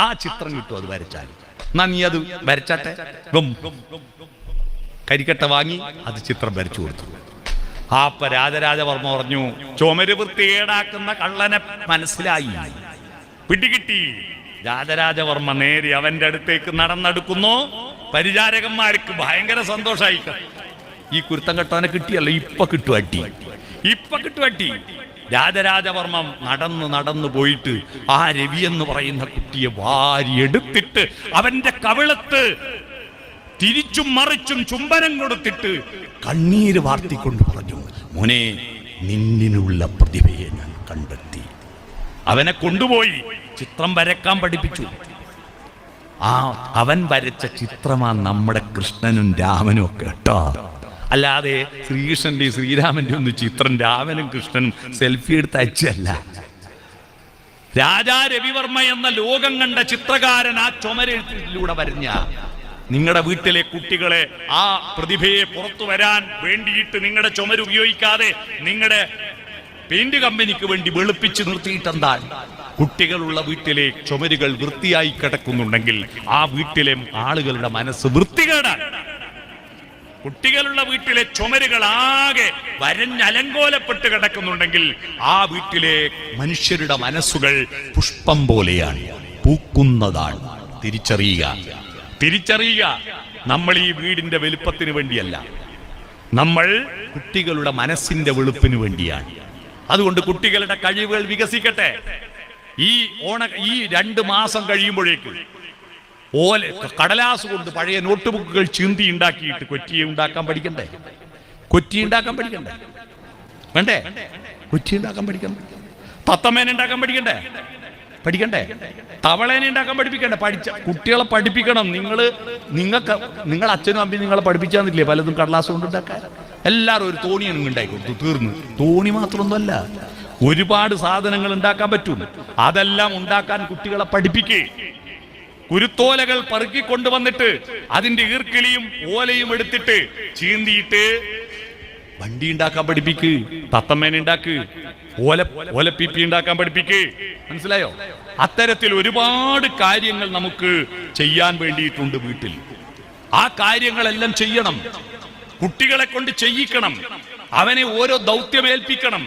ആ ചിത്രം കിട്ടും അത് വരച്ചാൽ. എന്നാ നീ അത് വരച്ചാട്ടെ. കരിക്കട്ട വാങ്ങി അത് ചിത്രം വരച്ചു കൊടുത്തു. അപ്പൊ രാജരാജവർമ്മ പറഞ്ഞു, ചുമര് വൃത്തികേടാക്കുന്ന കള്ളനെ മനസ്സിലായി, പിടികിട്ടി. രാജരാജവർമ്മ നേരെ അവന്റെ അടുത്തേക്ക് നടന്നെടുക്കുന്നു. പരിചാരകന്മാർക്ക് ഭയങ്കര സന്തോഷമായി. ഈ കുരുത്തം കെട്ടവനെ കിട്ടിയല്ലോ, ഇപ്പൊ കിട്ടു അട്ടി, ഇപ്പൊ കിട്ടു അട്ടി. രാജരാജവർമ്മ നടന്നു പോയിട്ട് ആ രവി എന്ന് പറയുന്ന കുട്ടിയെ വാരിയെടുത്തിട്ട് അവന്റെ കവിളത്ത് തിരിച്ചും മറിച്ചും ചുംബനം കൊടുത്തിട്ട് കണ്ണീര് വാർത്തിക്കൊണ്ട് പറഞ്ഞു, മോനെ, നിന്നിനുള്ള പ്രതിഭയെ ഞാൻ കണ്ടെത്തി. അവനെ കൊണ്ടുപോയി ചിത്രം വരക്കാൻ പഠിപ്പിച്ചു. അവൻ വരച്ച ചിത്രമാണ് നമ്മുടെ കൃഷ്ണനും രാമനും ഒക്കെ കേട്ടോ. അല്ലാതെ ശ്രീകൃഷ്ണന്റെ ശ്രീരാമന്റെ ഒന്നും ചിത്രം രാമനും കൃഷ്ണനും സെൽഫി എടുത്ത് അയച്ചല്ല. രാജാ രവിവർമ്മ എന്ന ലോകം കണ്ട ചിത്രകാരൻ ആ ചുമരെഴുത്തിലൂടെ വരഞ്ഞ നിങ്ങളുടെ വീട്ടിലെ കുട്ടികളെ ആ പ്രതിഭയെ പുറത്തു വരാൻ വേണ്ടിയിട്ട് നിങ്ങളുടെ ചുമര് ഉപയോഗിക്കാതെ നിങ്ങളുടെ പെയിന്റ് കമ്പനിക്ക് വേണ്ടി വെളുപ്പിച്ച് നിർത്തിയിട്ടെന്താണ്? കുട്ടികളുള്ള വീട്ടിലെ ചുമരുകൾ വൃത്തിയായി കിടക്കുന്നുണ്ടെങ്കിൽ ആ വീട്ടിലെ ആളുകളുടെ മനസ്സ് വൃത്തികേടാണ്. കുട്ടികളുള്ള വീട്ടിലെ ചുമരുകൾ ആകെ വരഞ്ഞലങ്കോലപ്പെട്ട് കിടക്കുന്നുണ്ടെങ്കിൽ ആ വീട്ടിലെ മനുഷ്യരുടെ മനസ്സുകൾ പുഷ്പം പോലെയാണ്, പൂക്കുന്നതാണ്. തിരിച്ചറിയുക. നമ്മൾ ഈ വീടിന്റെ വലുപ്പത്തിന് വേണ്ടിയല്ല, നമ്മൾ കുട്ടികളുടെ മനസ്സിന്റെ വെളുപ്പിന് വേണ്ടിയാണ്. അതുകൊണ്ട് കുട്ടികളുടെ കഴിവുകൾ വികസിക്കട്ടെ. ഈ 2 മാസം കഴിയുമ്പോഴേക്കും കടലാസ് കൊണ്ട് പഴയ നോട്ട് ബുക്കുകൾ ചീന്തി ഉണ്ടാക്കിയിട്ട് കൊറ്റി ഉണ്ടാക്കാൻ പഠിക്കണ്ടേ? വേണ്ടേ? കൊറ്റി ഉണ്ടാക്കാൻ പഠിക്കണ്ടേ? തത്തമ്മേനെ ഉണ്ടാക്കാൻ പഠിക്കണ്ടേ? തവളേനെ ഉണ്ടാക്കാൻ പഠിപ്പിക്കണ്ടേ? കുട്ടികളെ പഠിപ്പിക്കണം. നിങ്ങൾ അച്ഛനും അമ്മയും നിങ്ങളെ പഠിപ്പിച്ചാന്നില്ലേ പലതും കടലാസ് കൊണ്ട് ഉണ്ടാക്കാൻ? എല്ലാവരും ഒരു തോണിയാണ് ഉണ്ടാക്കി കൊടുത്തു, തീർന്നു. തോണി മാത്രമൊന്നുമല്ല, ഒരുപാട് സാധനങ്ങൾ ഉണ്ടാക്കാൻ പറ്റും. അതെല്ലാം ഉണ്ടാക്കാൻ കുട്ടികളെ പഠിപ്പിക്കേ. കുരുത്തോലകൾ പെറുക്കിക്കൊണ്ടുവന്നിട്ട് അതിന്റെ ഈർക്കിളിയും ഓലയും എടുത്തിട്ട് ചീന്തിയിട്ട് വണ്ടി ഉണ്ടാക്കാൻ പഠിപ്പിക്ക്, തത്തമ്മേനെ ഉണ്ടാക്ക്, ഓലപ്പീപ്പി ഉണ്ടാക്കാൻ പഠിപ്പിക്ക്. മനസ്സിലായോ? അത്തരത്തിൽ ഒരുപാട് കാര്യങ്ങൾ നമുക്ക് ചെയ്യാൻ വേണ്ടിയിട്ടുണ്ട് വീട്ടിൽ. ആ കാര്യങ്ങളെല്ലാം ചെയ്യണം, കുട്ടികളെ കൊണ്ട് ചെയ്യിക്കണം, അവനെ ഓരോ ദൗത്യമേൽപ്പിക്കണം.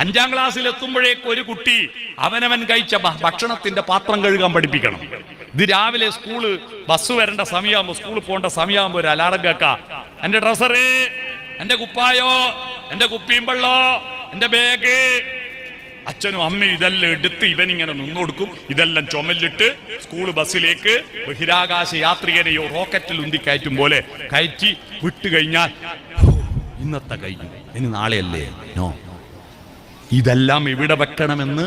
5ാം ക്ലാസ്സിൽ എത്തുമ്പോഴേക്ക് ഒരു കുട്ടി അവനവൻ കഴിച്ച ഭക്ഷണത്തിന്റെ പാത്രം കഴുകാൻ പഠിപ്പിക്കണം. ഇത് രാവിലെ ബസ് വരേണ്ട സമയമാകുമ്പോ, സ്കൂളിൽ പോകേണ്ട സമയമാകുമ്പോ ഒരു അലാറം കേൾക്ക, എന്റെ ഡ്രസ്സറ്, എന്റെ കുപ്പായോ, എന്റെ കുപ്പിയും വെള്ളോ, എന്റെ ബാഗ്. അച്ഛനും അമ്മയും ഇതെല്ലാം എടുത്ത് ഇവനിങ്ങനെ നിന്നൊടുക്കും. ഇതെല്ലാം ചുമലിട്ട് ബസ്സിലേക്ക് ബഹിരാകാശ യാത്രികനെയോ റോക്കറ്റിൽ ഉന്തിക്കയറ്റും പോലെ കയറ്റി വിട്ടുകഴിഞ്ഞാൽ ഇന്നത്തെ കഴിഞ്ഞു, ഇനി നാളെയല്ലേ? നോ, ഇതെല്ലാം എവിടെ വെക്കണമെന്ന്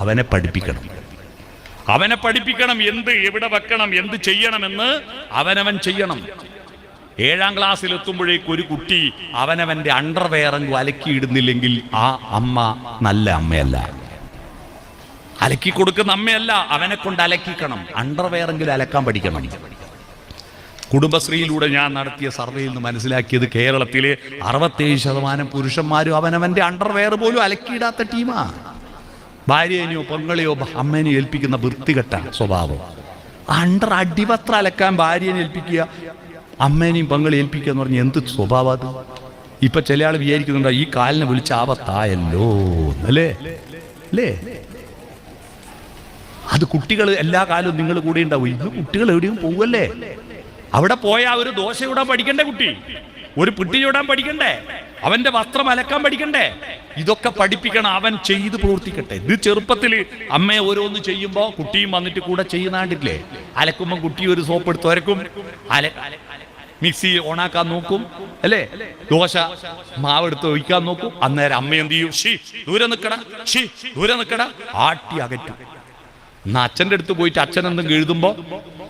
അവനെ പഠിപ്പിക്കണം. എന്ത് എവിടെ വെക്കണം, എന്ത് ചെയ്യണമെന്ന് അവനവൻ ചെയ്യണം. 7ാം ക്ലാസ്സിൽ എത്തുമ്പോഴേക്ക് ഒരു കുട്ടി അവനവന്റെ അണ്ടർവെയറെങ്കിലും അലക്കിയിടുന്നില്ലെങ്കിൽ ആ അമ്മ നല്ല അമ്മയല്ല, അലക്കി കൊടുക്കുന്ന അമ്മയല്ല. അവനെ കൊണ്ട് അലക്കിക്കണം, അണ്ടർവെയറെങ്കിലും അലക്കാൻ പഠിക്കണം. കുടുംബശ്രീയിലൂടെ ഞാൻ നടത്തിയ സർവേയിൽ നിന്ന് മനസ്സിലാക്കിയത് കേരളത്തിലെ 67% പുരുഷന്മാരും അവനവന്റെ അണ്ടർവെയർ പോലും അലക്കിയിടാത്ത ടീമാ. ഭാര്യനെയോ പെങ്ങളെയോ അമ്മേനെയോ ഏൽപ്പിക്കുന്ന വൃത്തികെട്ട സ്വഭാവം. അടിവസ്ത്രം അലക്കാൻ ഭാര്യനെ ഏൽപ്പിക്കുക, അമ്മേനെയും പെങ്ങളെ ഏൽപ്പിക്കുക എന്ന് പറഞ്ഞാൽ എന്ത് സ്വഭാവം അത്? ഇപ്പൊ ചില ആൾ വിചാരിക്കുന്നുണ്ടോ ഈ കാലിനെ വിളിച്ച ആപത്തായല്ലോ അല്ലേ? അത് കുട്ടികൾ എല്ലാ കാലവും നിങ്ങൾ കൂടെ ഉണ്ടാവും. ഇത് കുട്ടികൾ എവിടെയും പോവല്ലേ? അവിടെ പോയാൽ ഒരു ദോശ ചൂടാൻ പഠിക്കണ്ടേ കുട്ടി? ഒരു പിട്ടി ചൂടാൻ പഠിക്കണ്ടേ? അവന്റെ വസ്ത്രം അലക്കാൻ പഠിക്കണ്ടേ? ഇതൊക്കെ പഠിപ്പിക്കണം, അവൻ ചെയ്ത് പ്രവർത്തിക്കട്ടെ. ഇത് ചെറുപ്പത്തിൽ അമ്മയെ ഓരോന്ന് ചെയ്യുമ്പോ കുട്ടിയും വന്നിട്ട് കൂടെ ചെയ്യുന്നാണ്ടില്ലേ? അലക്കുമ്പോ കുട്ടി ഒരു സോപ്പ് എടുത്ത് ഒരക്കും, മിക്സി ഓണാക്കാൻ നോക്കും അല്ലേ, ദോശ മാവെടുത്ത് ഒഴിക്കാൻ നോക്കും. അന്നേരം അമ്മ എന്ത് ചെയ്യും? ദൂരെ നിൽക്കട, ആട്ടി അകറ്റും. എന്നാ അച്ഛൻ്റെ അടുത്ത് പോയിട്ട് അച്ഛൻ എന്തെങ്കിലും എഴുതുമ്പോ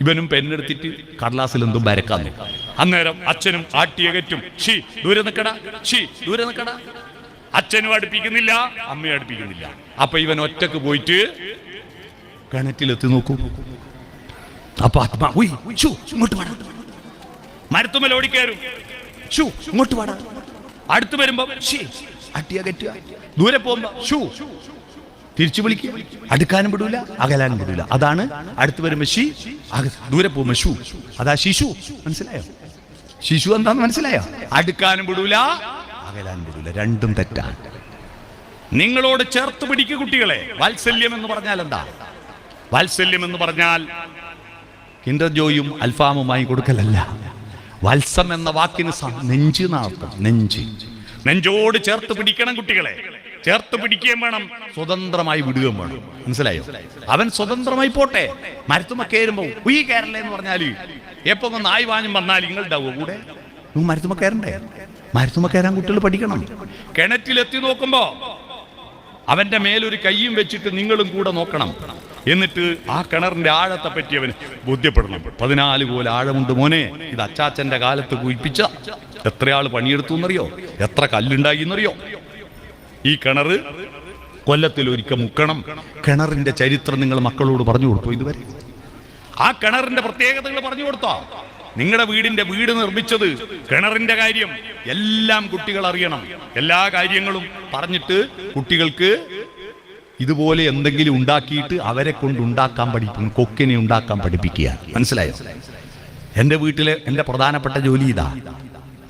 ഇവനും പെണ്ണെടുത്തിട്ട് കടലാസിൽ എന്തും വരക്കാൻ നോക്കും. അന്നേരം അച്ഛനും ആട്ടി അകറ്റും. ദൂരെ നിൽക്കട. അച്ഛനും അടുപ്പിക്കുന്നില്ല, അമ്മയും അടുപ്പിക്കുന്നില്ല. അപ്പൊ ഇവൻ ഒറ്റക്ക് പോയിട്ട് കിണറ്റിലെത്തി നോക്കൂ. അപ്പൊ ഇങ്ങോട്ട് പാടാ, മരത്തുമ്മൽ ഓടിക്കയറും. ഇങ്ങോട്ട് പാടാ. അടുത്ത് വരുമ്പോ അട്ടിയകറ്റുക. ദൂരെ പോകുമ്പോ തിരിച്ചു വിളിക്കുക. അടുക്കാനും വിടൂല, അകലാനും വിടൂല. അതാണ് അടുത്ത് വരുമ്പോ ദൂരെ പോകുമ്പോ അതാ ശിശു. മനസ്സിലായോ? ശിശു എന്താന്ന് മനസ്സിലായോ? അടുക്കാനും വിടൂല, അകലാനും വിടൂല. രണ്ടും തെറ്റാണ്. നിങ്ങളോട് ചേർത്ത് പിടിക്കുക കുട്ടികളെ. വാത്സല്യം എന്ന് പറഞ്ഞാൽ എന്താ? വാത്സല്യം എന്ന് പറഞ്ഞാൽ കിൻഡർ ജോയും അൽഫാമുമായി കൊടുക്കലല്ല. വത്സം എന്ന വാക്കിന് നെഞ്ച് നാർത്തം. നെഞ്ചോട് ചേർത്ത് പിടിക്കണം കുട്ടികളെ. ചേർത്ത് പിടിക്കുകയും വേണം, സ്വതന്ത്രമായി വിടുകയും വേണം. മനസ്സിലായോ? അവൻ സ്വതന്ത്രമായി പോട്ടെ. മരത്തുമ്മ കയറുമ്പോ കയറല്ലേ എന്ന് പറഞ്ഞാല് എപ്പോ നായ് വാഞ്ഞും വന്നാൽ നിങ്ങളുണ്ടാവോ കൂടെ? മരത്തുമ്മ കയറണ്ടേ? മരത്തുമ്മ കയറാൻ കുട്ടികൾ പഠിക്കണം. കിണറ്റിലെത്തി നോക്കുമ്പോ അവന്റെ മേലൊരു കയ്യും വെച്ചിട്ട് നിങ്ങളും കൂടെ നോക്കണം. എന്നിട്ട് ആ കിണറിന്റെ ആഴത്തെ പറ്റി അവന് ബോധ്യപ്പെടണം. 14 പോലെ ആഴമുണ്ട് മോനെ. ഇത് അച്ചാച്ചന്റെ കാലത്ത് കുഴിപ്പിച്ച എത്രയാൾ പണിയെടുത്തു എന്നറിയോ? എത്ര കല്ലുണ്ടായി എന്നറിയോ? ഈ കിണറ് കൊല്ലത്തിൽ ഒരിക്കൽ മുക്കണം. കിണറിന്റെ ചരിത്രം നിങ്ങൾ മക്കളോട് പറഞ്ഞു കൊടുത്തു ഇതുവരെ? ആ കിണറിന്റെ പ്രത്യേകതകൾ പറഞ്ഞു കൊടുത്തോ? നിങ്ങളുടെ വീട് നിർമ്മിച്ചത് കിണറിന്റെ കാര്യം എല്ലാം കുട്ടികൾ അറിയണം. എല്ലാ കാര്യങ്ങളും പറഞ്ഞിട്ട് കുട്ടികൾക്ക് ഇതുപോലെ എന്തെങ്കിലും ഉണ്ടാക്കിയിട്ട് അവരെ കൊണ്ട് ഉണ്ടാക്കാൻ പഠിപ്പിക്കും. കൊക്കിനെ ഉണ്ടാക്കാൻ പഠിപ്പിക്കുക. മനസ്സിലായോ? എൻ്റെ വീട്ടിലെ എൻ്റെ പ്രധാനപ്പെട്ട ജോലി ഇതാ.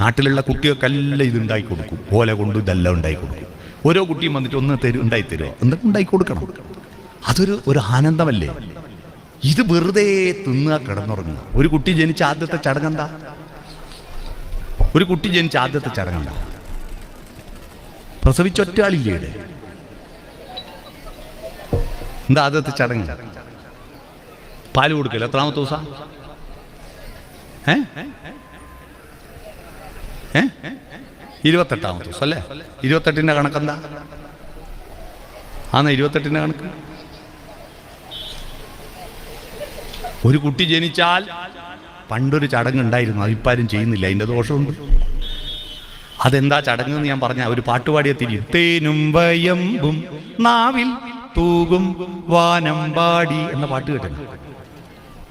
നാട്ടിലുള്ള കുട്ടികൾക്കെല്ലാം ഇത് ഉണ്ടാക്കി കൊടുക്കും. ഓല കൊണ്ട് ഇതെല്ലാം ഉണ്ടാക്കി കൊടുക്കും. ഓരോ കുട്ടിയും വന്നിട്ട് ഒന്ന് ഉണ്ടായി തരുമോ? എന്തൊക്കെ ഉണ്ടാക്കി കൊടുക്കണം. അതൊരു ആനന്ദമല്ലേ? ഇത് വെറുതെ തിന്നുക, കിടന്നുറങ്ങുക. ഒരു കുട്ടി ജനിച്ച ആദ്യത്തെ ചടങ്ങെന്താ? പ്രസവിച്ചൊറ്റ ആളില്ലേ? എന്താ ആദ്യത്തെ ചടങ്ങ്? പാല് കൊടുക്കല്. എത്രാമത്തെ ദിവസം? 28ാമത്തെ ദിവസം അല്ലേ? 28ന്റെ കണക്കെന്താ? 28ന്റെ കണക്ക്. ഒരു കുട്ടി ജനിച്ചാൽ പണ്ടൊരു ചടങ്ങ് ഉണ്ടായിരുന്നു, അതിപ്പാരും ചെയ്യുന്നില്ല. അതിന്റെ ദോഷമുണ്ട്. അതെന്താ ചടങ്ങ് എന്ന് ഞാൻ പറഞ്ഞ ഒരു പാട്ടുപാടിയെ തിരിയും. തേനും വയമ്പും നാവിൽ തൂകും വാനമ്പാടി എന്ന പാട്ട് കേട്ടില്ല?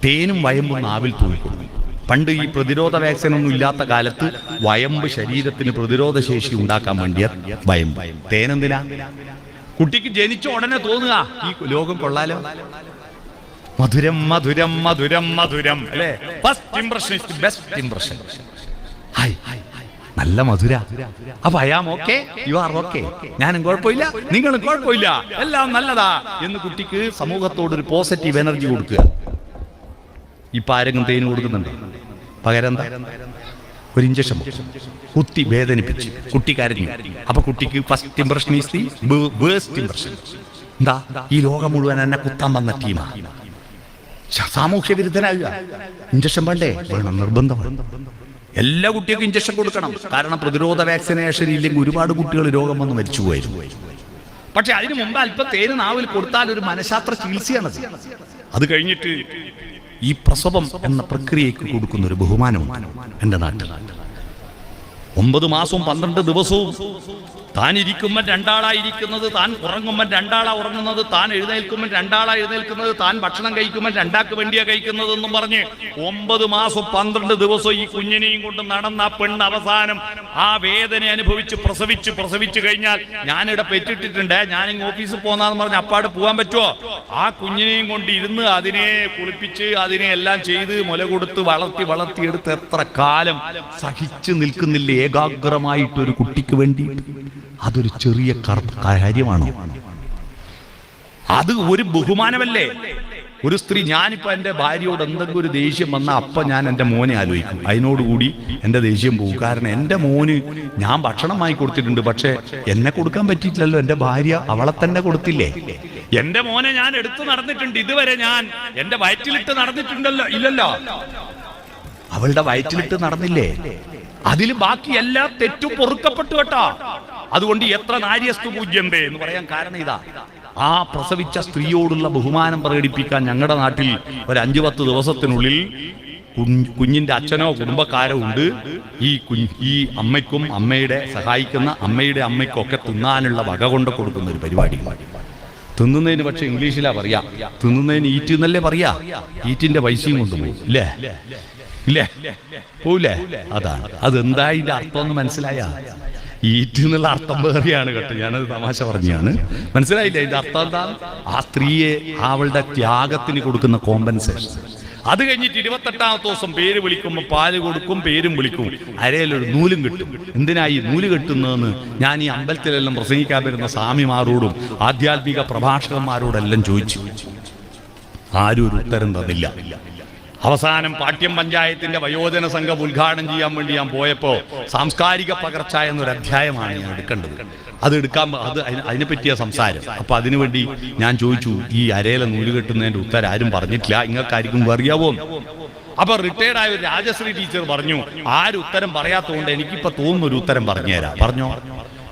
തേനും വയമ്പും നാവിൽ തൂകിക്കൊടുക്കും. പണ്ട് ഈ പ്രതിരോധ വാക്സിൻ ഒന്നും ഇല്ലാത്ത കാലത്ത് വയമ്പ് ശരീരത്തിന് പ്രതിരോധ ശേഷി ഉണ്ടാക്കാൻ വേണ്ടിയ വയമ്പ്. തേനെന്തിനാ? കുട്ടിക്ക് ജനിച്ച ഉടനെ തോന്നുക ഈ ലോകം കൊള്ളാലോ. മധുരം മധുരം മധുരം മധുരം അല്ലേ? First impression is the best impression. നല്ല മധുര. അപ്പൊ I am okay, you are okay, ഞാനും കുഴപ്പമില്ല, നിങ്ങളും കുഴപ്പമില്ല, എല്ലാം നല്ലതാ എന്ന് കുട്ടിക്ക് സമൂഹത്തോടൊരു പോസിറ്റീവ് എനർജി കൊടുക്കുക. ഇപ്പൊ ആരെങ്കിലും തേന് കൊടുക്കുന്നുണ്ട്? പകരം എന്താ? ഒരു ഇഞ്ചക്ഷൻ കുത്തി വേദനിപ്പിച്ച് കുട്ടി കരഞ്ഞു. അപ്പൊ കുട്ടിക്ക് first impression is the waste impression. എന്താ? ഈ ലോകം മുഴുവൻ എന്നെ കുത്താൻ വന്ന ടീമാ. സാമൂഹ്യ വിരുദ്ധനാകുക. ഇഞ്ചക്ഷൻ വേണ്ടേ? വേണം, നിർബന്ധമാണ്. എല്ലാ കുട്ടികൾക്കും ഇഞ്ചക്ഷൻ കൊടുക്കണം. കാരണം പ്രതിരോധ വാക്സിനേഷൻ ഇല്ലെങ്കിൽ ഒരുപാട് കുട്ടികൾ രോഗം വന്ന് മരിച്ചു പോയിരുന്നു. പക്ഷെ അതിനു മുമ്പ് അല്പം തേന് നാവിൽ കൊടുത്താൽ ഒരു മനഃശാസ്ത്ര ചികിത്സയാണത്. അത് കഴിഞ്ഞിട്ട് ഈ പ്രസവം എന്ന പ്രക്രിയക്ക് കൊടുക്കുന്ന ഒരു ബഹുമാനമാണ് എൻ്റെ നാട്ടിൽ. 9 മാസവും 12 ദിവസവും താൻ ഇരിക്കുമ്പോൾ രണ്ടാളായിരിക്കുന്നത്, താൻ ഉറങ്ങുമ്പോൾ രണ്ടാളാ ഉറങ്ങുന്നത്, താൻ എഴുന്നേൽക്കുമ്പോൾ രണ്ടാളാ എഴുന്നേൽക്കുന്നത്, താൻ ഭക്ഷണം കഴിക്കുമ്പോൾ രണ്ടാൾക്ക് വേണ്ടിയാ കഴിക്കുന്നതെന്നും പറഞ്ഞ് 9 മാസം 12 ദിവസം ഈ കുഞ്ഞിനെയും കൊണ്ട് നടന്ന ആ പെണ്ണ് അവസാനം ആ വേദന അനുഭവിച്ച് പ്രസവിച്ചു കഴിഞ്ഞാൽ, ഞാനിവിടെ പെറ്റിട്ടിട്ടുണ്ട്, ഞാനിങ്ങ് ഓഫീസിൽ പോന്നാന്ന് പറഞ്ഞ് അപ്പാട് പോകാൻ പറ്റുമോ? ആ കുഞ്ഞിനെയും കൊണ്ട് ഇരുന്ന് അതിനെ കുളിപ്പിച്ച് അതിനെ എല്ലാം ചെയ്ത് മുല കൊടുത്ത് വളർത്തിയെടുത്ത് എത്ര കാലം സഹിച്ചു നിൽക്കുന്നില്ല ഏകാഗ്രമായിട്ടൊരു കുട്ടിക്ക് വേണ്ടി? അതൊരു ചെറിയ കാര്യമാണോ? അത് ഒരു ബഹുമാനമല്ലേ? ഒരു സ്ത്രീ, ഞാനിപ്പോ എൻ്റെ ഭാര്യയോട് എന്തെങ്കിലും ഒരു ദേഷ്യം വന്നാൽ അപ്പൊ ഞാൻ എൻ്റെ മോനെ ആലോചിക്കും. അതിനോടുകൂടി എൻ്റെ ദേഷ്യം പോകും. കാരണം എൻ്റെ മോന് ഞാൻ ഭക്ഷണം വാങ്ങി കൊടുത്തിട്ടുണ്ട്, പക്ഷെ എന്നെ കൊടുക്കാൻ പറ്റിയിട്ടില്ലല്ലോ. എൻ്റെ ഭാര്യ അവളെ തന്നെ കൊടുത്തില്ലേ? എൻ്റെ മോനെ ഞാൻ എടുത്തു നടന്നിട്ടുണ്ട്, ഇതുവരെ ഞാൻ എൻ്റെ വയറ്റിലിട്ട് നടന്നിട്ടുണ്ടല്ലോ, ഇല്ലല്ലോ. അവളുടെ വയറ്റിലിട്ട് നടന്നില്ലേ? അതിൽ ബാക്കി എല്ലാ തെറ്റും പൊറുക്കപ്പെട്ടു കേട്ടോ. അതുകൊണ്ട് എത്ര നാര്യസ്തു പൂജ്യന്തേ എന്ന് പറയാൻ കാരണം ഇതാ, ആ പ്രസവിച്ച സ്ത്രീയോടുള്ള ബഹുമാനം പ്രകടിപ്പിക്കാൻ ഞങ്ങളുടെ നാട്ടിൽ ഒരു 5-10 ദിവസത്തിനുള്ളിൽ കുഞ്ഞിന്റെ അച്ഛനോ കുടുംബക്കാരോ ഉണ്ട്. ഈ അമ്മയ്ക്കും അമ്മയുടെ സഹായിക്കുന്ന അമ്മയുടെ അമ്മയ്ക്കൊക്കെ തിന്നാനുള്ള വക കൊണ്ട് കൊടുക്കുന്ന ഒരു പരിപാടി. തിന്നുന്നതിന് പക്ഷെ ഇംഗ്ലീഷിലാ പറയാ, തിന്നുന്നതിന് ഈറ്റ് എന്നല്ലേ പറയാ. ഈറ്റിന്റെ പൈസയും കൊണ്ടുപോയി ഇല്ലേ? ഇല്ലേ? പോവില്ലേ? അതാണ്. അതെന്താ ഇതിന്റെ അർത്ഥം എന്ന് മനസ്സിലായ? ഈറ്റ് എന്നുള്ള അർത്ഥം വേറെയാണ് കേട്ടോ. ഞാനത് തമാശ പറഞ്ഞാണ്, മനസ്സിലായില്ല ഇതിന്റെ അർത്ഥം എന്താ? ആ സ്ത്രീയെ അവളുടെ ത്യാഗത്തിന് കൊടുക്കുന്ന കോമ്പൻസേഷൻ. അത് കഴിഞ്ഞിട്ട് 28ാമത്തെ ദിവസം പേര് വിളിക്കുമ്പോൾ പാല് കൊടുക്കും, പേരും വിളിക്കും, അരയിലൊരു നൂലും കിട്ടും. എന്തിനായി നൂല് കെട്ടുന്നതെന്ന് ഞാൻ ഈ അമ്പലത്തിലെല്ലാം പ്രസംഗിക്കാൻ വരുന്ന സ്വാമിമാരോടും ആധ്യാത്മിക പ്രഭാഷകന്മാരോടെല്ലാം ചോദിച്ചു. ആരും ഒരു ഉത്തരം തന്നില്ല. അവസാനം പാട്യം പഞ്ചായത്തിന്റെ വയോജന സംഘം ഉദ്ഘാടനം ചെയ്യാൻ വേണ്ടി ഞാൻ പോയപ്പോ സാംസ്കാരിക പകർച്ച എന്നൊരു അധ്യായമാണ് ഞാൻ എടുക്കേണ്ടത്. അത് അതിനെ പറ്റിയ സംസാരം. അപ്പൊ അതിനുവേണ്ടി ഞാൻ ചോദിച്ചു, ഈ അരയിലെ നൂല് കെട്ടുന്നതിന്റെ ഉത്തരം ആരും പറഞ്ഞിട്ടില്ല, നിങ്ങൾക്കായിരിക്കും അറിയാവോ? അപ്പൊ റിട്ടയർഡ് ആയ ഒരു രാജശ്രീ ടീച്ചർ പറഞ്ഞു, ആരും ഉത്തരം പറയാത്തതുകൊണ്ട് എനിക്കിപ്പോ തോന്നുന്ന ഒരു ഉത്തരം പറഞ്ഞുതരാം. പറഞ്ഞോ?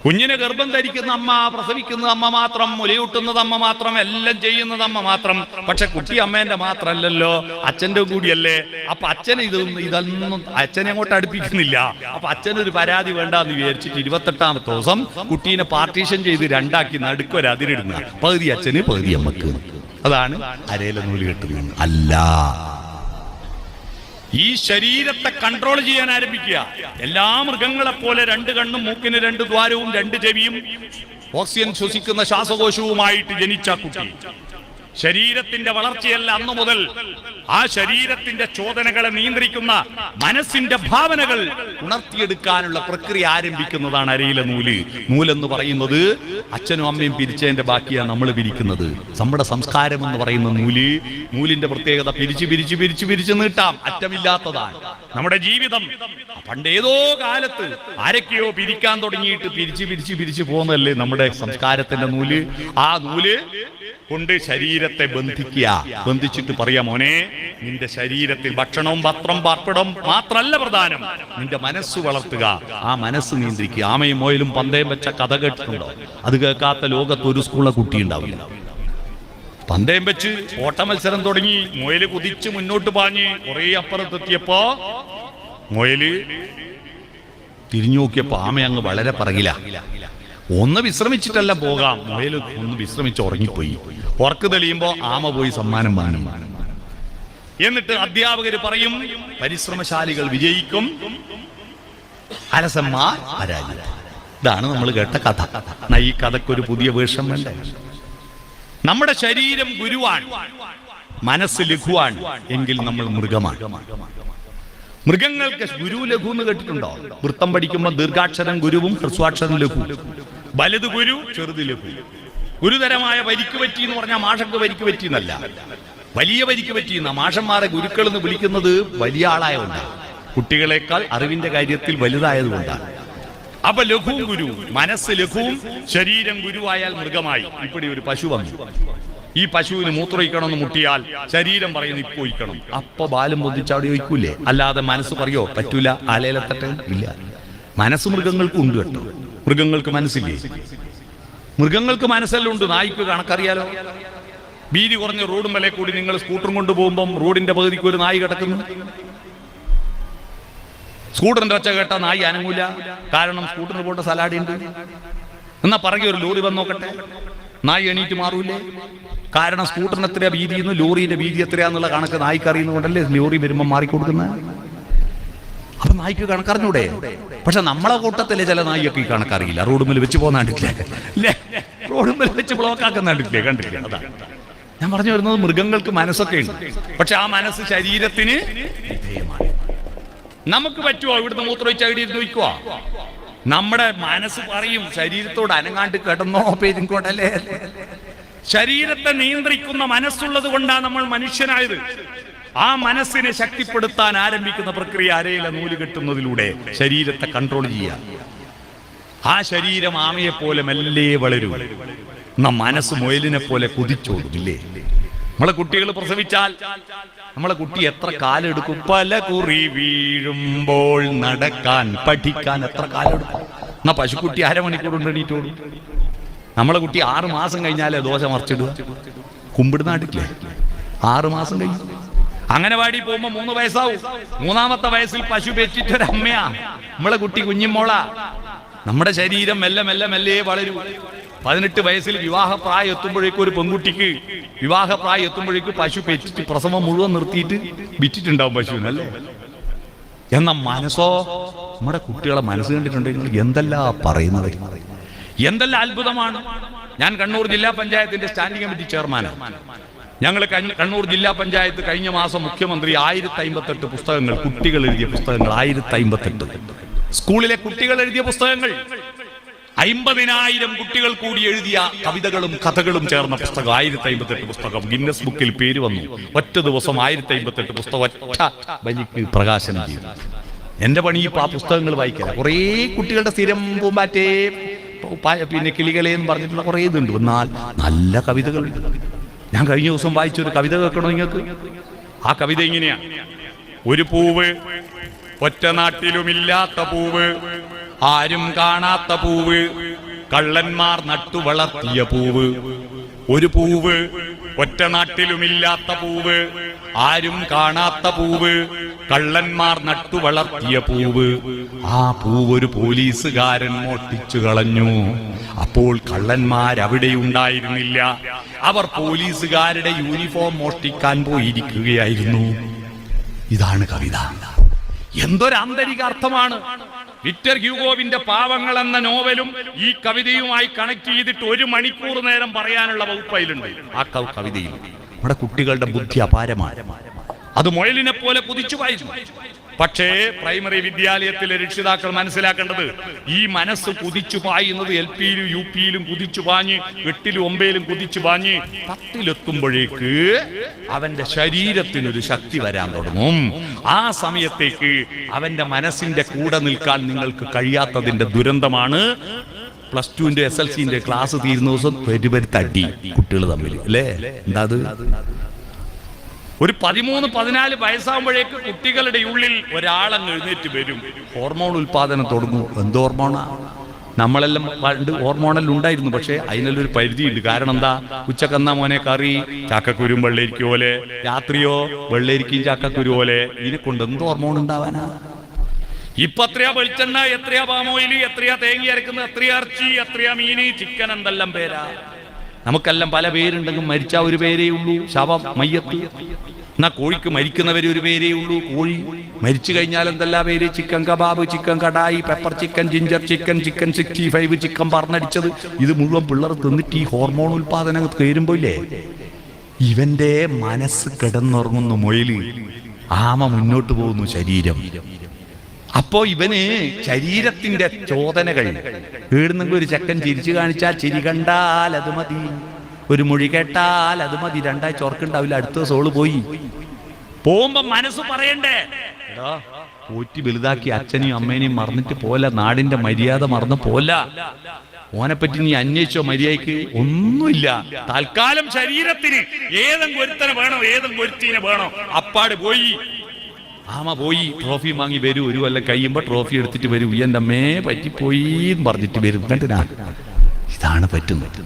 കുഞ്ഞിനെ ഗർഭം ധരിക്കുന്ന അമ്മ, പ്രസവിക്കുന്നത് അമ്മ മാത്രം, മുലയൂട്ടുന്നത് അമ്മ മാത്രം, എല്ലാം ചെയ്യുന്നത് അമ്മ മാത്രം. പക്ഷെ കുട്ടി അമ്മേന്റെ മാത്രമല്ലല്ലോ, അച്ഛന്റെ കൂടിയല്ലേ. അപ്പൊ അച്ഛനെ ഇതൊന്നും അച്ഛനെ അങ്ങോട്ട് അടുപ്പിക്കുന്നില്ല. അപ്പൊ അച്ഛനൊരു പരാതി വേണ്ടെന്ന് വിചാരിച്ചിട്ട് 28ാമത്തെ ദിവസം കുട്ടീനെ പാർട്ടീഷൻ ചെയ്ത് 2ആക്കി നടുക്കൊരു അതിരിടുന്ന, പകുതി അച്ഛന് പകുതി അമ്മക്ക്. അതാണ് അരയിലെ നൂല് കെട്ടുന്നത്. അല്ല, ഈ ശരീരത്തെ കൺട്രോൾ ചെയ്യാൻ ആരംഭിക്കുക. എല്ലാ മൃഗങ്ങളെ പോലെ 2 കണ്ണും, മൂക്കിന് 2 ദ്വാരവും, 2 ചെവിയും, ഓക്സിജൻ ശ്വസിക്കുന്ന ശ്വാസകോശവുമായിട്ട് ജനിച്ച കുട്ടി ശരീരത്തിന്റെ വളർച്ചയല്ല അന്നു മുതൽ ആ ശരീരത്തിന്റെ ചോദനകളെ നിയന്ത്രിക്കുന്ന മനസ്സിന്റെ ഭാവനകൾ ഉണർത്തിയെടുക്കാനുള്ള പ്രക്രിയ ആരംഭിക്കുന്നതാണ് അരയിലെ നൂല്. നൂലെന്ന് പറയുന്നത് അച്ഛനും അമ്മയും പിരിച്ചതിന്റെ ബാക്കിയാണ് നമ്മൾ പിരിക്കുന്നത്. നമ്മുടെ സംസ്കാരം എന്ന് പറയുന്ന നൂലിന്റെ പ്രത്യേകത പിരിച്ച് പിരിച്ച് പിരിച്ച് പിരിച്ച് നീട്ടാം, അറ്റമില്ലാത്തതാണ്. നമ്മുടെ ജീവിതം പണ്ടേതോ കാലത്ത് ആരൊക്കെയോ പിരിക്കാൻ തുടങ്ങിയിട്ട് പിരിച്ച് പിരിച്ച് പിരിച്ച് പോകുന്നതല്ലേ നമ്മുടെ സംസ്കാരത്തിന്റെ നൂല്. ആ നൂല് കൊണ്ട് ശരീരത്തെ ബന്ധിക്കുക. ബന്ധിച്ചിട്ട് പറയാ, മോനെ, നിന്റെ ശരീരത്തിൽ ഭക്ഷണവും വസ്ത്രം പാർപ്പിടം മാത്രമല്ല പ്രധാനം, നിന്റെ മനസ്സ് വളർത്തുക, ആ മനസ്സ് നിയന്ത്രിക്കുക. ആമയും മോയിലും പന്തയം വെച്ച കഥ കേട്ടിട്ടുണ്ടോ? അത് കേൾക്കാത്ത ലോകത്ത് ഒരു സ്കൂളിലെ കുട്ടി ഉണ്ടാവില്ല. പന്തയം വെച്ച് ഓട്ട മത്സരം തുടങ്ങി, മുയല് കുതിച്ച് മുന്നോട്ട് പാഞ്ഞ് കുറെ അപ്പുറത്തെത്തിയപ്പോ മുയല് തിരിഞ്ഞു നോക്കിയപ്പോ ആമ അങ്ങ് വളരെ പറകില. ഒന്ന് വിശ്രമിച്ചിട്ടല്ല പോകാം, മുയല് ഒന്ന് വിശ്രമിച്ച് ഉറങ്ങിപ്പോയി. ഉറക്ക് തെളിയുമ്പോ ആമ പോയി സമ്മാനം വാങ്ങും. എന്നിട്ട് അധ്യാപകര് പറയും, പരിശ്രമശാലികൾ വിജയിക്കും, അലസന്മാർ പരാജയം. ഇതാണ് നമ്മൾ കേട്ട കഥ. ഈ കഥക്കൊരു പുതിയ വേഷം വേണ്ടേ? നമ്മുടെ ശരീരം ഗുരുവാണ്, മനസ്സ് ലഘുവാണ് എങ്കിൽ നമ്മൾ മൃഗമാണ്. മൃഗങ്ങൾക്ക് ഗുരു ലഘു എന്ന് കേട്ടിട്ടുണ്ടോ? വൃത്തം പഠിക്കുമ്പോൾ ദീർഘാക്ഷരം ഗുരുവും ഹ്രസ്വാക്ഷരം ലഘു. വലുത് ഗുരു, ചെറുത് ലഘു. ഗുരുതരമായ പരിക്ക് പറ്റി എന്ന് പറഞ്ഞാൽ മാഷക്ക് പരിക്ക് പറ്റി എന്നല്ല, വലിയ പരിക്ക് പറ്റിയെന്ന. മാഷന്മാരെ ഗുരുക്കൾ എന്ന് വിളിക്കുന്നത് വലിയ ആളായതുകൊണ്ടാണ്, കുട്ടികളെക്കാൾ അറിവിന്റെ കാര്യത്തിൽ വലുതായതുകൊണ്ടാണ്. അപ്പൊ ലഘുവും ഗുരു, മനസ്സ് ലഘുവും ശരീരം ഗുരുവായാൽ മൃഗമായി. ഇപ്പടി ഒരു പശു വന്നു, ഈ പശുവിന് മൂത്രമൊഴിക്കണമെന്ന് മുട്ടിയാൽ ശരീരം പറയുന്നു ഇപ്പൊ ഒഴിക്കണം. അപ്പൊ ബാലും പൊതിച്ചവിടെ ഒഴിക്കൂലേ? അല്ലാതെ മനസ്സ് പറയോ പറ്റൂല, ആലയിലെത്തട്ടെ? ഇല്ല. മനസ്സ് മൃഗങ്ങൾക്ക് ഉണ്ട് കേട്ടോ. മൃഗങ്ങൾക്ക് മനസ്സില്ലേ? മൃഗങ്ങൾക്ക് മനസ്സെല്ലാം ഉണ്ട്. നായ്ക്ക് കണക്കറിയാലോ. വീതി കുറഞ്ഞ റോഡും മേലെ കൂടി നിങ്ങൾ സ്കൂട്ടറും കൊണ്ടുപോകുമ്പം റോഡിന്റെ പകുതിക്ക് ഒരു നായി കിടക്കുന്നു. സ്കൂട്ടറിന്റെ ഒച്ച കേട്ട നായി അനങ്ങൂല, കാരണം സ്കൂട്ടറിന് പോണ്ട സലാഡിയുണ്ട്. എന്നാ പറകെ ഒരു ലോറി വന്ന് നോക്കട്ടെ, നായി എണീറ്റ് മാറൂലേ? കാരണം സ്കൂട്ടറിന് എത്രയാ വീതിയെന്ന്, ലോറിന്റെ വീതി എത്രയാന്നുള്ള കണക്ക് നായ്ക്ക് അറിയുന്നതുകൊണ്ടല്ലേ ലോറി വരുമ്പോൾ മാറിക്കൊടുക്കുന്നത്. അപ്പൊ നായ്ക്ക് കണക്കറിഞ്ഞൂടെ? പക്ഷെ നമ്മളെ കൂട്ടത്തിലെ ചില നായിയൊക്കെ ഈ കണക്കറിയില്ല. റോഡുമ്പിൽ വെച്ച് പോകുന്നാണ്ടില്ലേ? റോഡുമ്പിൽ വെച്ച് ബ്ലോക്ക് ആക്കുന്നാണ്ടില്ലേ? കണ്ടില്ലേ? അതാ ഞാൻ പറഞ്ഞു വരുന്നത്. മൃഗങ്ങൾക്ക് മനസ്സൊക്കെ ഉണ്ട്, പക്ഷെ ആ മനസ്സ് ശരീരത്തിന് വിധേയമാണ്. നമുക്ക് പറ്റുമോ ഇവിടുന്ന് മൂത്രമൊഴിച്ച് അവിടെ ഇരുന്ന് വയ്ക്കുവാ? നമ്മുടെ മനസ്സ് പറയും ശരീരത്തോട് അനങ്ങാണ്ട് കിടന്നോ പേരിക്കോട്ടല്ലേ. ശരീരത്തെ നിയന്ത്രിക്കുന്ന മനസ്സുള്ളത് കൊണ്ടാണ് നമ്മൾ മനുഷ്യനായത്. ആ മനസ്സിനെ ശക്തിപ്പെടുത്താൻ ആരംഭിക്കുന്ന പ്രക്രിയ അരയിലെ നൂല് കെട്ടുന്നതിലൂടെ ശരീരത്തെ കൺട്രോൾ ചെയ്യാം. ആ ശരീരം ആമയെ പോലെ മെല്ലെ വളരും. മനസ്സ് മുയലിനെ പോലെ കുതിച്ചോടും. ഇല്ലേ? നമ്മളെ കുട്ടികൾ പ്രസവിച്ചാൽ നമ്മളെ കുട്ടി എത്ര കാലം എടുക്കും? പല കുറി വീഴുമ്പോൾ നടക്കാൻ പഠിക്കാൻ എത്ര കാലം എടുക്കും? എന്നാ പശുക്കുട്ടി അരമണിക്കൂർ കൊണ്ട് എണീറ്റോടും. നമ്മളെ കുട്ടി 6 മാസം കഴിഞ്ഞാലേ ദോശ മറിച്ചിടുക. കുമ്പിടുന്ന നാട്ടില്ലേ 6 മാസം കഴിഞ്ഞു. അംഗനവാടി പോകുമ്പോ 3 വയസ്സാവും. 3ാമത്തെ വയസ്സിൽ പശു പെറ്റിട്ടൊരമ്മയാ നമ്മളെ കുട്ടി, കുഞ്ഞിമോള. നമ്മുടെ ശരീരം മെല്ലെ മെല്ലെ മെല്ലെ വളരും. 18 വയസ്സിൽ വിവാഹപ്രായം എത്തുമ്പോഴേക്കും ഒരു പെൺകുട്ടിക്ക് വിവാഹപ്രായം എത്തുമ്പോഴേക്കും പശു പെറ്റിട്ട് പ്രസവം മുഴുവൻ നിർത്തിയിട്ട് വിറ്റിട്ടുണ്ടാവും പശുവിനല്ലേ. എന്ന മനസ്സോ, നമ്മുടെ കുട്ടികളെ മനസ്സ് കണ്ടിട്ടുണ്ടെങ്കിൽ എന്തെല്ലാം പറയുന്നത്, എന്തെല്ലാം അത്ഭുതമാണ്. ഞാൻ കണ്ണൂർ ജില്ലാ പഞ്ചായത്തിന്റെ സ്റ്റാൻഡിംഗ് കമ്മിറ്റി ചെയർമാനാണ്. ഞങ്ങൾ കണ്ണൂർ ജില്ലാ പഞ്ചായത്ത് കഴിഞ്ഞ മാസം മുഖ്യമന്ത്രി 1058 പുസ്തകങ്ങൾ, കുട്ടികൾ എഴുതിയ പുസ്തകങ്ങൾ 1058 സ്കൂളിലെ കുട്ടികൾ എഴുതിയ പുസ്തകങ്ങൾ, 50,000 കുട്ടികൾ കൂടി എഴുതിയ കവിതകളും കഥകളും ചേർന്ന പുസ്തകം 1058 പുസ്തകം ഗിന്നസ് ബുക്കിൽ പേര് വന്നു. ഒറ്റ ദിവസം 1058 പുസ്തകം ഒറ്റ വലിക്ക് പ്രകാശനം ചെയ്തു. എന്റെ പണി ഇപ്പൊ ആ പുസ്തകങ്ങൾ വായിക്കുക. കുറേ കുട്ടികളുടെ സ്ഥിരം പൂമ്പാറ്റേ, പിന്നെ കിളികളെ എന്ന് പറഞ്ഞിട്ടുള്ള കുറേ ഇതുണ്ട്. എന്നാൽ നല്ല കവിതകളുണ്ട്. ഞാൻ കഴിഞ്ഞ ദിവസം വായിച്ചൊരു കവിത കേൾക്കണോ നിങ്ങൾക്ക്? ആ കവിത ഇങ്ങനെയാ: ഒരു പൂവ്, ഒറ്റ നാട്ടിലുമില്ലാത്ത പൂവ്, ആരും കാണാത്ത പൂവ്, കള്ളന്മാർ നട്ടു വളർത്തിയ പൂവ്. ഒരു പൂവ്, ഒറ്റ നാട്ടിലുമില്ലാത്ത പൂവ്, ആരും കാണാത്ത പൂവ്, കള്ളന്മാർ നട്ടു വളർത്തിയ പൂവ്. ആ പൂവ് ഒരു പോലീസുകാരൻ മോഷ്ടിച്ചു കളഞ്ഞു. അപ്പോൾ കള്ളന്മാരവിടെ ഉണ്ടായിരുന്നില്ല. അവർ പോലീസുകാരുടെ യൂണിഫോം മോഷ്ടിക്കാൻ പോയിരിക്കുകയായിരുന്നു. ഇതാണ് കവിത. എന്തൊരു ആന്തരിക അർത്ഥമാണ്. വിക്ടർ ഹ്യൂഗോവിന്റെ പാവങ്ങൾ എന്ന നോവലും ഈ കവിതയുമായി കണക്ട് ചെയ്തിട്ട് 1 മണിക്കൂർ നേരം പറയാനുള്ള വകുപ്പയിലുണ്ട് ആ കവിതയിൽ. നമ്മുടെ കുട്ടികളുടെ ബുദ്ധി അപാരമാണ്. അത് മുയലിനെ പോലെ കുതിച്ചു പായുന്നു. പക്ഷേ പ്രൈമറി വിദ്യാലയത്തിലെ രക്ഷിതാക്കൾ മനസ്സിലാക്കേണ്ടത്, ഈ മനസ്സ് കുതിച്ചു പായുന്നത് LP-യിലും UP-യിലും കുതിച്ചു പാഞ്ഞ് 8-ലും 9-ലും കുതിച്ചു പാഞ്ഞ് 10-ലെത്തുമ്പോഴേക്ക് അവന്റെ ശരീരത്തിനൊരു ശക്തി വരാൻ തുടങ്ങും. ആ സമയത്തേക്ക് അവന്റെ മനസ്സിന്റെ കൂടെ നിൽക്കാൻ നിങ്ങൾക്ക് കഴിയാത്തതിന്റെ ദുരന്തമാണ് +2-ന്റെ SLC-ന്റെ ക്ലാസ് തീരുന്ന ദിവസം പെരുപരി തട്ടി കുട്ടികൾ തമ്മിൽ അല്ലേ. എന്താ അത്? ഒരു 13-14 വയസ്സാകുമ്പോഴേക്ക് കുട്ടികളുടെ ഉള്ളിൽ ഒരാളങ്ങ് എഴുന്നേറ്റ് വരും. ഹോർമോൺ ഉൽപാദനം തുടങ്ങും. എന്ത് ഹോർമോണാ? നമ്മളെല്ലാം പണ്ട് ഹോർമോണെല്ലാം ഉണ്ടായിരുന്നു. പക്ഷെ അതിനെല്ലൊരു പരിധിയുണ്ട്. കാരണം എന്താ? ഉച്ചക്കെന്നാ മോനെ കറി, ചക്കക്കുരും വെള്ളരിക്കും പോലെ, രാത്രിയോ വെള്ളരിക്കും ചക്കക്കുരു പോലെ. ഇതിനെ കൊണ്ട് എന്ത് ഹോർമോൺ ഉണ്ടാവാനാ? ഇപ്പൊ എത്രയാ വെളിച്ചെണ്ണ, എത്രയാ പാമോയില്, എത്രയാ തേങ്ങ അരക്കുന്നത്, എത്രയാ ഇറച്ചി, എത്രയാ മീന്, ചിക്കൻ, എന്തെല്ലാം പേരാ. നമുക്കെല്ലാം പല പേരുണ്ടെങ്കിൽ മരിച്ച ഒരു പേരേ ഉള്ളൂ, ശവം, മയ്യത്ത്. എന്നാ കോഴിക്ക് മരിക്കുന്നവര് ഒരു പേരേ ഉള്ളൂ, കോഴി. മരിച്ചു കഴിഞ്ഞാൽ എന്തെല്ലാം പേര്? Chicken kebab, chicken kadai, pepper chicken, ginger chicken, chicken 65, chicken പറഞ്ഞടിച്ചത്. ഇത് മുഴുവൻ പിള്ളേർ തിന്നിട്ട് ഈ ഹോർമോൺ ഉൽപാദനം കയറുമ്പോയില്ലേ, ഇവന്റെ മനസ്സ് കിടന്നുറങ്ങുന്ന മുയല്, ആമ മുന്നോട്ട് പോകുന്നു ശരീരം. അപ്പോ ഇവന് ശരീരത്തിന്റെ ചോദനകൾ വീടുന്നെങ്കിൽ ഒരു ചെക്കൻ ചിരിച്ചു കാണിച്ചാൽ ചിരി കണ്ടാൽ അത് മതി, ഒരു മൊഴി കേട്ടാൽ അത് മതി, 2 ആഴ്ച ഓർക്കുണ്ടാവില്ല, അടുത്ത സോള് പോയി. പോകുമ്പോ മനസ്സ് പറയണ്ടേ, പോറ്റി വലുതാക്കി അച്ഛനെയും അമ്മേനെയും മറന്നിട്ട് പോലെ, നാടിന്റെ മര്യാദ മറന്ന് പോല, ഓനെപ്പറ്റി നീ അന്വേഷിച്ചോ മര്യാദക്ക്? ഒന്നുമില്ല. തൽക്കാലം ശരീരത്തിന് ഏതെങ്കിലും ഒരുത്തനെ വേണോ, ഏതെങ്കിലും ഒരുത്തിനെ വേണോ, അപ്പാട് പോയി. ആമ പോയി ട്രോഫി വാങ്ങി വരൂ. 1 കൊല്ലം കഴിയുമ്പോ ട്രോഫി എടുത്തിട്ട് വരൂ. എന്റെ അമ്മേ പറ്റിപ്പോയി പറഞ്ഞിട്ട് വരും. കണ്ടിനാ? ഇതാണ് പറ്റുന്നത്.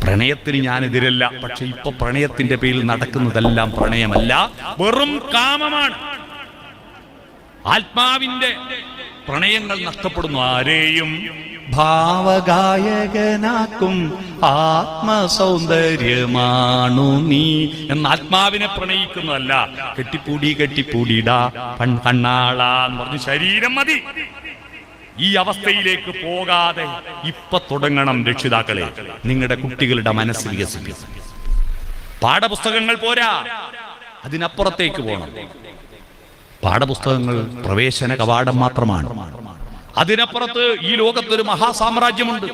പ്രണയത്തിന് ഞാനെതിരല്ല. പക്ഷെ ഇപ്പൊ പ്രണയത്തിന്റെ പേരിൽ നടക്കുന്നതെല്ലാം പ്രണയമല്ല, വെറും കാമമാണ്. ആത്മാവിന്റെ പ്രണയങ്ങൾ നഷ്ടപ്പെടുന്നു. ആരെയും ഭാവഗായകനാക്കും ആത്മസൗന്ദര്യമാണു നീ എന്ന ആത്മാവിനെ പ്രണയിക്കുന്നതല്ല. കെട്ടിപ്പൂടിടാ കണ്ണാളാന്ന് പറഞ്ഞ് ശരീരം മതി. ഈ അവസ്ഥയിലേക്ക് പോകാതെ ഇപ്പൊ തുടങ്ങണം രക്ഷിതാക്കളെ, നിങ്ങളുടെ കുട്ടികളുടെ മനസ്സ് വികസിപ്പിക്കും. പാഠപുസ്തകങ്ങൾ പോരാ, അതിനപ്പുറത്തേക്ക് പോകണം. പാഠപുസ്തകങ്ങൾ പ്രവേശന കവാടം മാത്രമാണ്. അതിനപ്പുറത്ത് ഈ ലോകത്തൊരു മഹാസാമ്രാജ്യമുണ്ട്.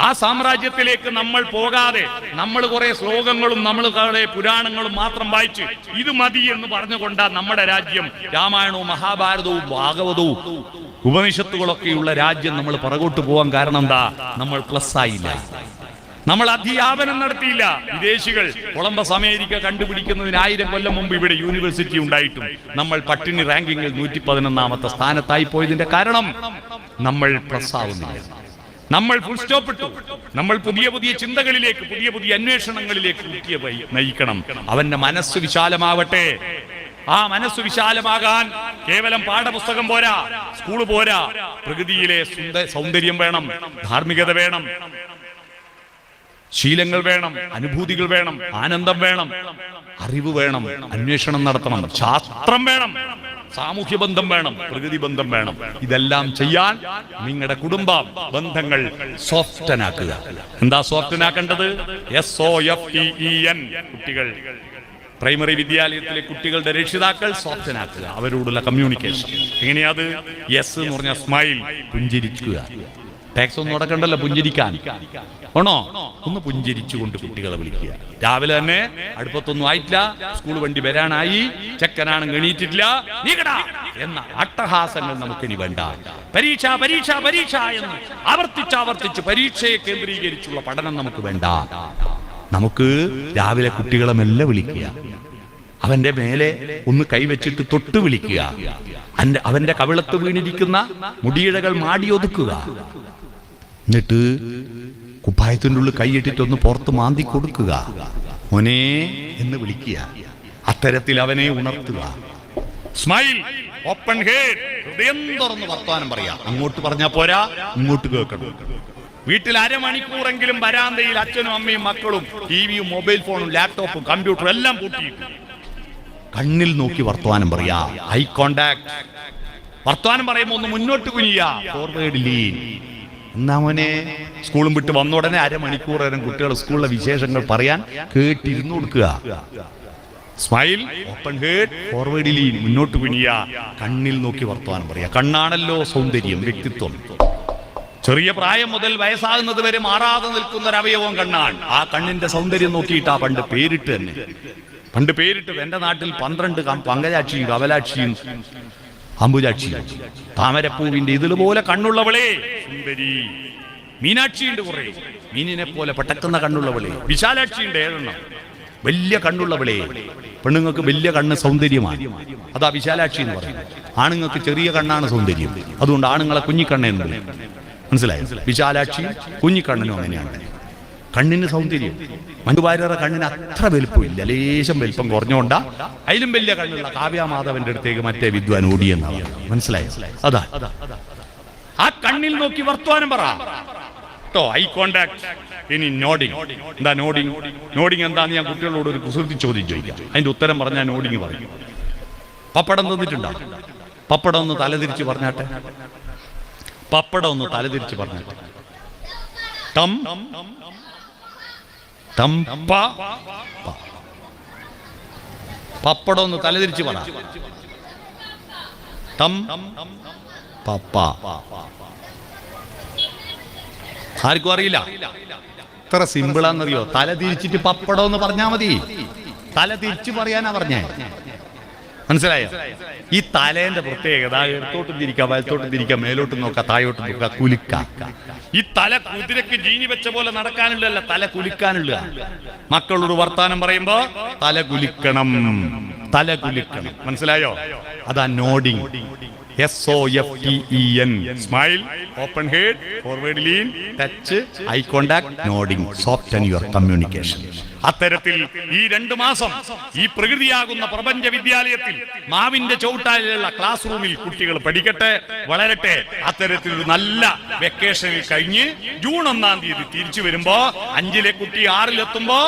ആ സാമ്രാജ്യത്തിലേക്ക് നമ്മൾ പോകാതെ നമ്മൾ കുറെ ശ്ലോകങ്ങളും നമ്മൾ കുറെ പുരാണങ്ങളും മാത്രം വായിച്ച് ഇത് മതി എന്ന് പറഞ്ഞുകൊണ്ടാ നമ്മുടെ രാജ്യം രാമായണവും മഹാഭാരതവും ഭാഗവതവും ഉപനിഷത്തുകളൊക്കെയുള്ള രാജ്യം നമ്മൾ പുറകോട്ട് പോകാൻ കാരണം എന്താ? നമ്മൾ പ്ലസ് ആയില്ല. നമ്മൾ അധ്യാപനം നടത്തിയില്ല. വിദേശികൾ കൊളംബസ് അമേരിക്ക കണ്ടുപിടിക്കുന്നതിന് 1000 കൊല്ലം മുമ്പ് ഇവിടെ യൂണിവേഴ്സിറ്റി ഉണ്ടായിട്ടും നമ്മൾ പട്ടിണി റാങ്കിങ്ങിൽ 111ാമത്തെ സ്ഥാനത്തായി പോയതിന്റെ കാരണം നമ്മൾ പ്ലസ് ആവുന്നില്ല. നമ്മൾ ഫുൾ സ്റ്റോപ്പ് ഇട്ടു. നമ്മൾ പുതിയ പുതിയ ചിന്തകളിലേക്ക്, പുതിയ പുതിയ അന്വേഷണങ്ങളിലേക്ക് കുട്ടിയെ നയിക്കണം. അവന്റെ മനസ്സ് വിശാലമാവട്ടെ. ആ മനസ്സ് വിശാലമാകാൻ കേവലം പാഠപുസ്തകം പോരാ, സ്കൂള് പോരാ. പ്രകൃതിയിലെ സൗന്ദര്യം വേണം, ധാർമ്മികത വേണം, ശീലങ്ങൾ വേണം, അനുഭൂതികൾ വേണം, ആനന്ദം വേണം, അറിവ് വേണം, അന്വേഷണം നടത്തണം, ശാസ്ത്രം വേണം, സാമൂഹ്യ ബന്ധം വേണം, പ്രകൃതി ബന്ധം വേണം. ഇതെല്ലാം ചെയ്യാൻ നിങ്ങളുടെ കുടുംബ ബന്ധങ്ങൾ സോഫ്റ്റനാക്കുക. എന്താ സോഫ്റ്റനാക്കേണ്ടത്? SOFTEN. കുട്ടികൾ, പ്രൈമറി വിദ്യാലയത്തിലെ കുട്ടികളുടെ രക്ഷിതാക്കൾ സോഫ്റ്റനാക്കുക. അവരോടുള്ള കമ്മ്യൂണിക്കേഷൻ എങ്ങനെയാത്? യെസ് എന്ന് പറഞ്ഞാൽ സ്മൈൽ, പുഞ്ചിരിക്കുക. ടാക്സ് ഒന്നും നടക്കണ്ടല്ലോ പുഞ്ചിരിക്കാൻ, ആണോ? ഒന്ന് പുഞ്ചിരിച്ചുകൊണ്ട് കുട്ടികളെ വിളിക്കുക. രാവിലെ തന്നെ അടുപ്പത്തൊന്നും ആയിട്ടില്ല, സ്കൂൾ വണ്ടി വരാനായി, ചെക്കനാണ് എണീറ്റിട്ടില്ല, നീകടാ എന്ന അട്ടഹാസങ്ങൾ നമുക്കിനി വേണ്ട. പരീക്ഷ പരീക്ഷ പരീക്ഷ എന്ന് ആവർത്തിച്ച് പരീക്ഷയെ കേന്ദ്രീകരിച്ചുള്ള പഠനം നമുക്ക് വേണ്ട. നമുക്ക് രാവിലെ കുട്ടികളെ മെല്ലെ വിളിക്കുക, അവന്റെ മേലെ ഒന്ന് കൈവച്ചിട്ട് തൊട്ട് വിളിക്കുക, അവന്റെ കവിളത്ത് വീണിരിക്കുന്ന മുടിയിഴകൾ മാടിയൊതുക്കുക, എന്നിട്ട് കുപ്പായത്തിൻ്റെ ഉള്ളിൽ കൈയിട്ടിട്ടൊന്ന് പുറത്ത് മാന്തി കൊടുക്കുക, മോനെ എന്ന് വിളിക്കുക. അത്തരത്തിൽ അവനെ ഉണർത്തുക. സ്മൈൽ, ഓപ്പൺ ഹെഡ്, ഹൃദയം തുറന്ന് വർത്തമാനം പറയാം. അങ്ങോട്ട് പറഞ്ഞാൽ പോരാ, ഇങ്ങോട്ട് കേൾക്കണം. വീട്ടിൽ അരമണിക്കൂറെങ്കിലും വരാന്തയിൽ അച്ഛനും അമ്മയും മക്കളും ടിവിയും മൊബൈൽ ഫോണും ലാപ്ടോപ്പും കമ്പ്യൂട്ടറും എല്ലാം പൂട്ടിയിട്ടു കണ്ണിൽ നോക്കി വർത്തമാനം പറയാ. Eye contact. വർത്തമാനം പറയുമ്പോൾ ഒന്ന് മുന്നോട്ട് കുനിയാ. Forward lean. എന്നാ മോനെ, സ്കൂളും വിട്ട് വന്ന ഉടനെ അരമണിക്കൂർ നേരം കുട്ടികൾ സ്കൂളിലെ വിശേഷങ്ങൾ പറയാൻ കേട്ടിരുന്നു കൊടുക്കുക. Smile, open head, forward lean. മുന്നോട്ട് കുനിയ, കണ്ണിൽ നോക്കി വർത്തമാനം പറയാ. കണ്ണാണല്ലോ സൗന്ദര്യം, വ്യക്തിത്വം. ചെറിയ പ്രായം മുതൽ വയസ്സാകുന്നത് വരെ മാറാതെ നിൽക്കുന്ന ഒരു അവയവം കണ്ണാണ്. ആ കണ്ണിന്റെ സൗന്ദര്യം നോക്കിയിട്ടാ പണ്ട് പേരിട്ട് തന്നെ. പണ്ട് പേരിട്ട് എന്റെ നാട്ടിൽ 12 പങ്കജാക്ഷിയും കവലാക്ഷിയും അമ്പുജാക്ഷിയും, താമരപ്പൂവിന്റെ ഇതിലുപോലെ കണ്ണുള്ളവളെ സുന്ദരി. മീനാക്ഷിയുണ്ട് കുറെ, മീനിനെ പോലെ പെട്ടക്കുന്ന കണ്ണുള്ളവളെ. വിശാലാക്ഷിയുണ്ട് 7 വലിയ കണ്ണുള്ളവളെ. പെണ്ണുങ്ങൾക്ക് വലിയ കണ്ണ് സൗന്ദര്യമാണ്, അതാ വിശാലാക്ഷി എന്ന് പറയുന്നത്. ആണുങ്ങൾക്ക് ചെറിയ കണ്ണാണ് സൗന്ദര്യം, അതുകൊണ്ട് ആണുങ്ങളെ കുഞ്ഞിക്കണ്ണെന്ന് മനസ്സിലായോ? വിശാലാക്ഷി കുഞ്ഞിക്കണ്ണനും അങ്ങനെയാണ്. കണ്ണിന് സൗന്ദര്യം. മഞ്ജുവാര്യരുടെ കണ്ണിന് അത്ര വലുപ്പമില്ല, ലേശം വലുപ്പം കുറഞ്ഞുകൊണ്ടാ. അതിലും വലിയ കണ്ണുള്ള കാവ്യാമാധവന്റെ അടുത്തേക്ക് മറ്റേ വിദ്വാൻ ഓടിയെന്നാണ്. മനസ്സിലായോ? അതാ ആ കണ്ണിൽ നോക്കി വർത്തമാനം പറ. Eye contact. ഇനി നോഡിങ്. എന്താ നോഡിങ്? നോഡിങ് എന്താന്ന് ഞാൻ കുട്ടികളോട് ഒരു കുസൃതി ചോദ്യം ചോദിക്കാം. അതിന്റെ ഉത്തരം പറഞ്ഞാൽ നോഡിങ് പറയും. പപ്പടം തന്നിട്ടുണ്ടോ? പപ്പടം ഒന്ന് തലതിരിച്ച് പറഞ്ഞാട്ടെ. പപ്പടം ഒന്ന് തലതിരിച്ച് പറഞ്ഞാട്ടെ. ടം ടംപ. പപ്പടം ഒന്ന് തലതിരിച്ച് പറ. ടം പപ്പ. ആർക്കും അറിയില്ല. ഇത്ര സിമ്പിളാന്നറിയോ? തല തിരിച്ചിട്ട് പപ്പടം എന്ന് പറഞ്ഞാ മതി. തല തിരിച്ചു പറയാനാ പറഞ്ഞേ. മനസ്സിലായോ? ഈ തലേന്റെ പ്രത്യേകത ഇടത്തോട്ടും തിരിക്കാം, വലത്തോട്ടും തിരിക്കാം, മേലോട്ടും നോക്കാം, താഴോട്ടും നോക്കാം, കുലിക്കാം. ഈ തല കുതിരക്ക് ജീനി വെച്ച പോലെ നടക്കാനുള്ളതല്ല, തല കുലിക്കാനുള്ള. മക്കളോട് വർത്താനം പറയുമ്പോ തല കുലിക്കണം, തല കുലിക്കണം. മനസ്സിലായോ? അതാ nodding. SOFTEN. Smile, open head, forward lean, touch, eye contact, nodding. Soften your communication. അത്തരത്തിൽ ഈ 2 മാസം ഈ പ്രകൃതിയാകുന്ന പ്രപഞ്ച വിദ്യാലയത്തിൽ മാവിന്റെ ചവിട്ടാലുള്ള ക്ലാസ് റൂമിൽ കുട്ടികൾ പഠിക്കട്ടെ, വളരട്ടെ. അത്തരത്തിൽ ഒരു നല്ല വെക്കേഷനിൽ കഴിഞ്ഞ് ജൂൺ 1-ാം തീയതി തിരിച്ചു വരുമ്പോ 5-ലെ കുട്ടി 6-ലെത്തുമ്പോ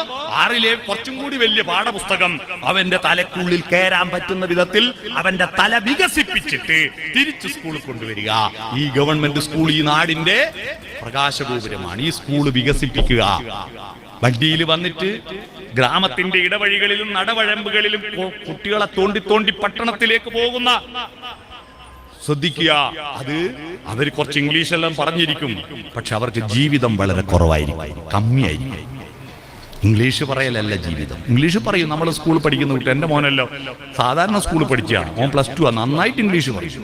6-ലെ കുറച്ചും കൂടി വലിയ പാഠപുസ്തകം അവന്റെ തലക്കുള്ളിൽ കയറാൻ പറ്റുന്ന വിധത്തിൽ അവന്റെ തല വികസിപ്പിച്ചിട്ട് തിരിച്ച് സ്കൂളിൽ കൊണ്ടുവരിക. ഈ ഗവൺമെന്റ് സ്കൂൾ ഈ നാടിന്റെ പ്രകാശഗോപുരമാണ്. ഈ സ്കൂൾ വികസിപ്പിക്കുക. വണ്ടിയിൽ വന്നിട്ട് ഗ്രാമത്തിന്റെ ഇടവഴികളിലും നടവഴമ്പുകളിലും കുട്ടികളെ തോണ്ടി തോണ്ടി പട്ടണത്തിലേക്ക് പോകുന്ന ശ്രദ്ധിക്കുക. അത് അവർ കുറച്ച് ഇംഗ്ലീഷെല്ലാം പറഞ്ഞിരിക്കും, പക്ഷെ അവർക്ക് ജീവിതം വളരെ കുറവായിരിക്കും, കമ്മിയായിരിക്കും. ഇംഗ്ലീഷ് പറയലല്ല ജീവിതം. ഇംഗ്ലീഷ് പറയും. നമ്മൾ സ്കൂളിൽ പഠിക്കുന്ന കുട്ടി, എന്റെ മോനല്ലോ സാധാരണ സ്കൂളിൽ പഠിച്ചാണ്, ഓൻ +2 നന്നായിട്ട് ഇംഗ്ലീഷ് പറയും.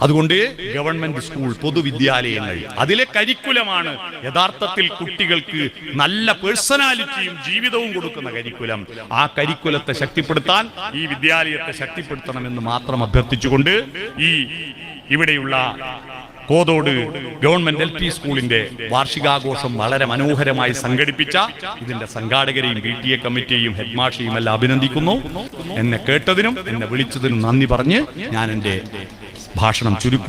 അതുകൊണ്ട് ഗവൺമെന്റ് സ്കൂൾ, പൊതുവിദ്യാലയങ്ങൾ, അതിലെ കരിക്കുലമാണ് യഥാർത്ഥത്തിൽ കുട്ടികൾക്ക് നല്ല പേഴ്സണാലിറ്റിയും ജീവിതവും കൊടുക്കുന്ന കരിക്കുലം. ആ കരിക്കുലത്തെ ശക്തിപ്പെടുത്താൻ ഈ വിദ്യാലയത്തെ ശക്തിപ്പെടുത്തണമെന്ന് മാത്രം അഭ്യർത്ഥിച്ചുകൊണ്ട് ഇവിടെയുള്ള കോതോട് ഗവൺമെന്റ് LP സ്കൂളിന്റെ വാർഷികാഘോഷം വളരെ മനോഹരമായി സംഘടിപ്പിച്ച ഇതിന്റെ സംഘാടകരെയും PTA കമ്മിറ്റിയെയും ഹെഡ്മാഷെയും എല്ലാം അഭിനന്ദിക്കുന്നു. എന്നെ കേട്ടതിനും എന്നെ വിളിച്ചതിനും നന്ദി പറഞ്ഞ് ഞാൻ എൻ്റെ ഭാഷണം ചുരുക്കും.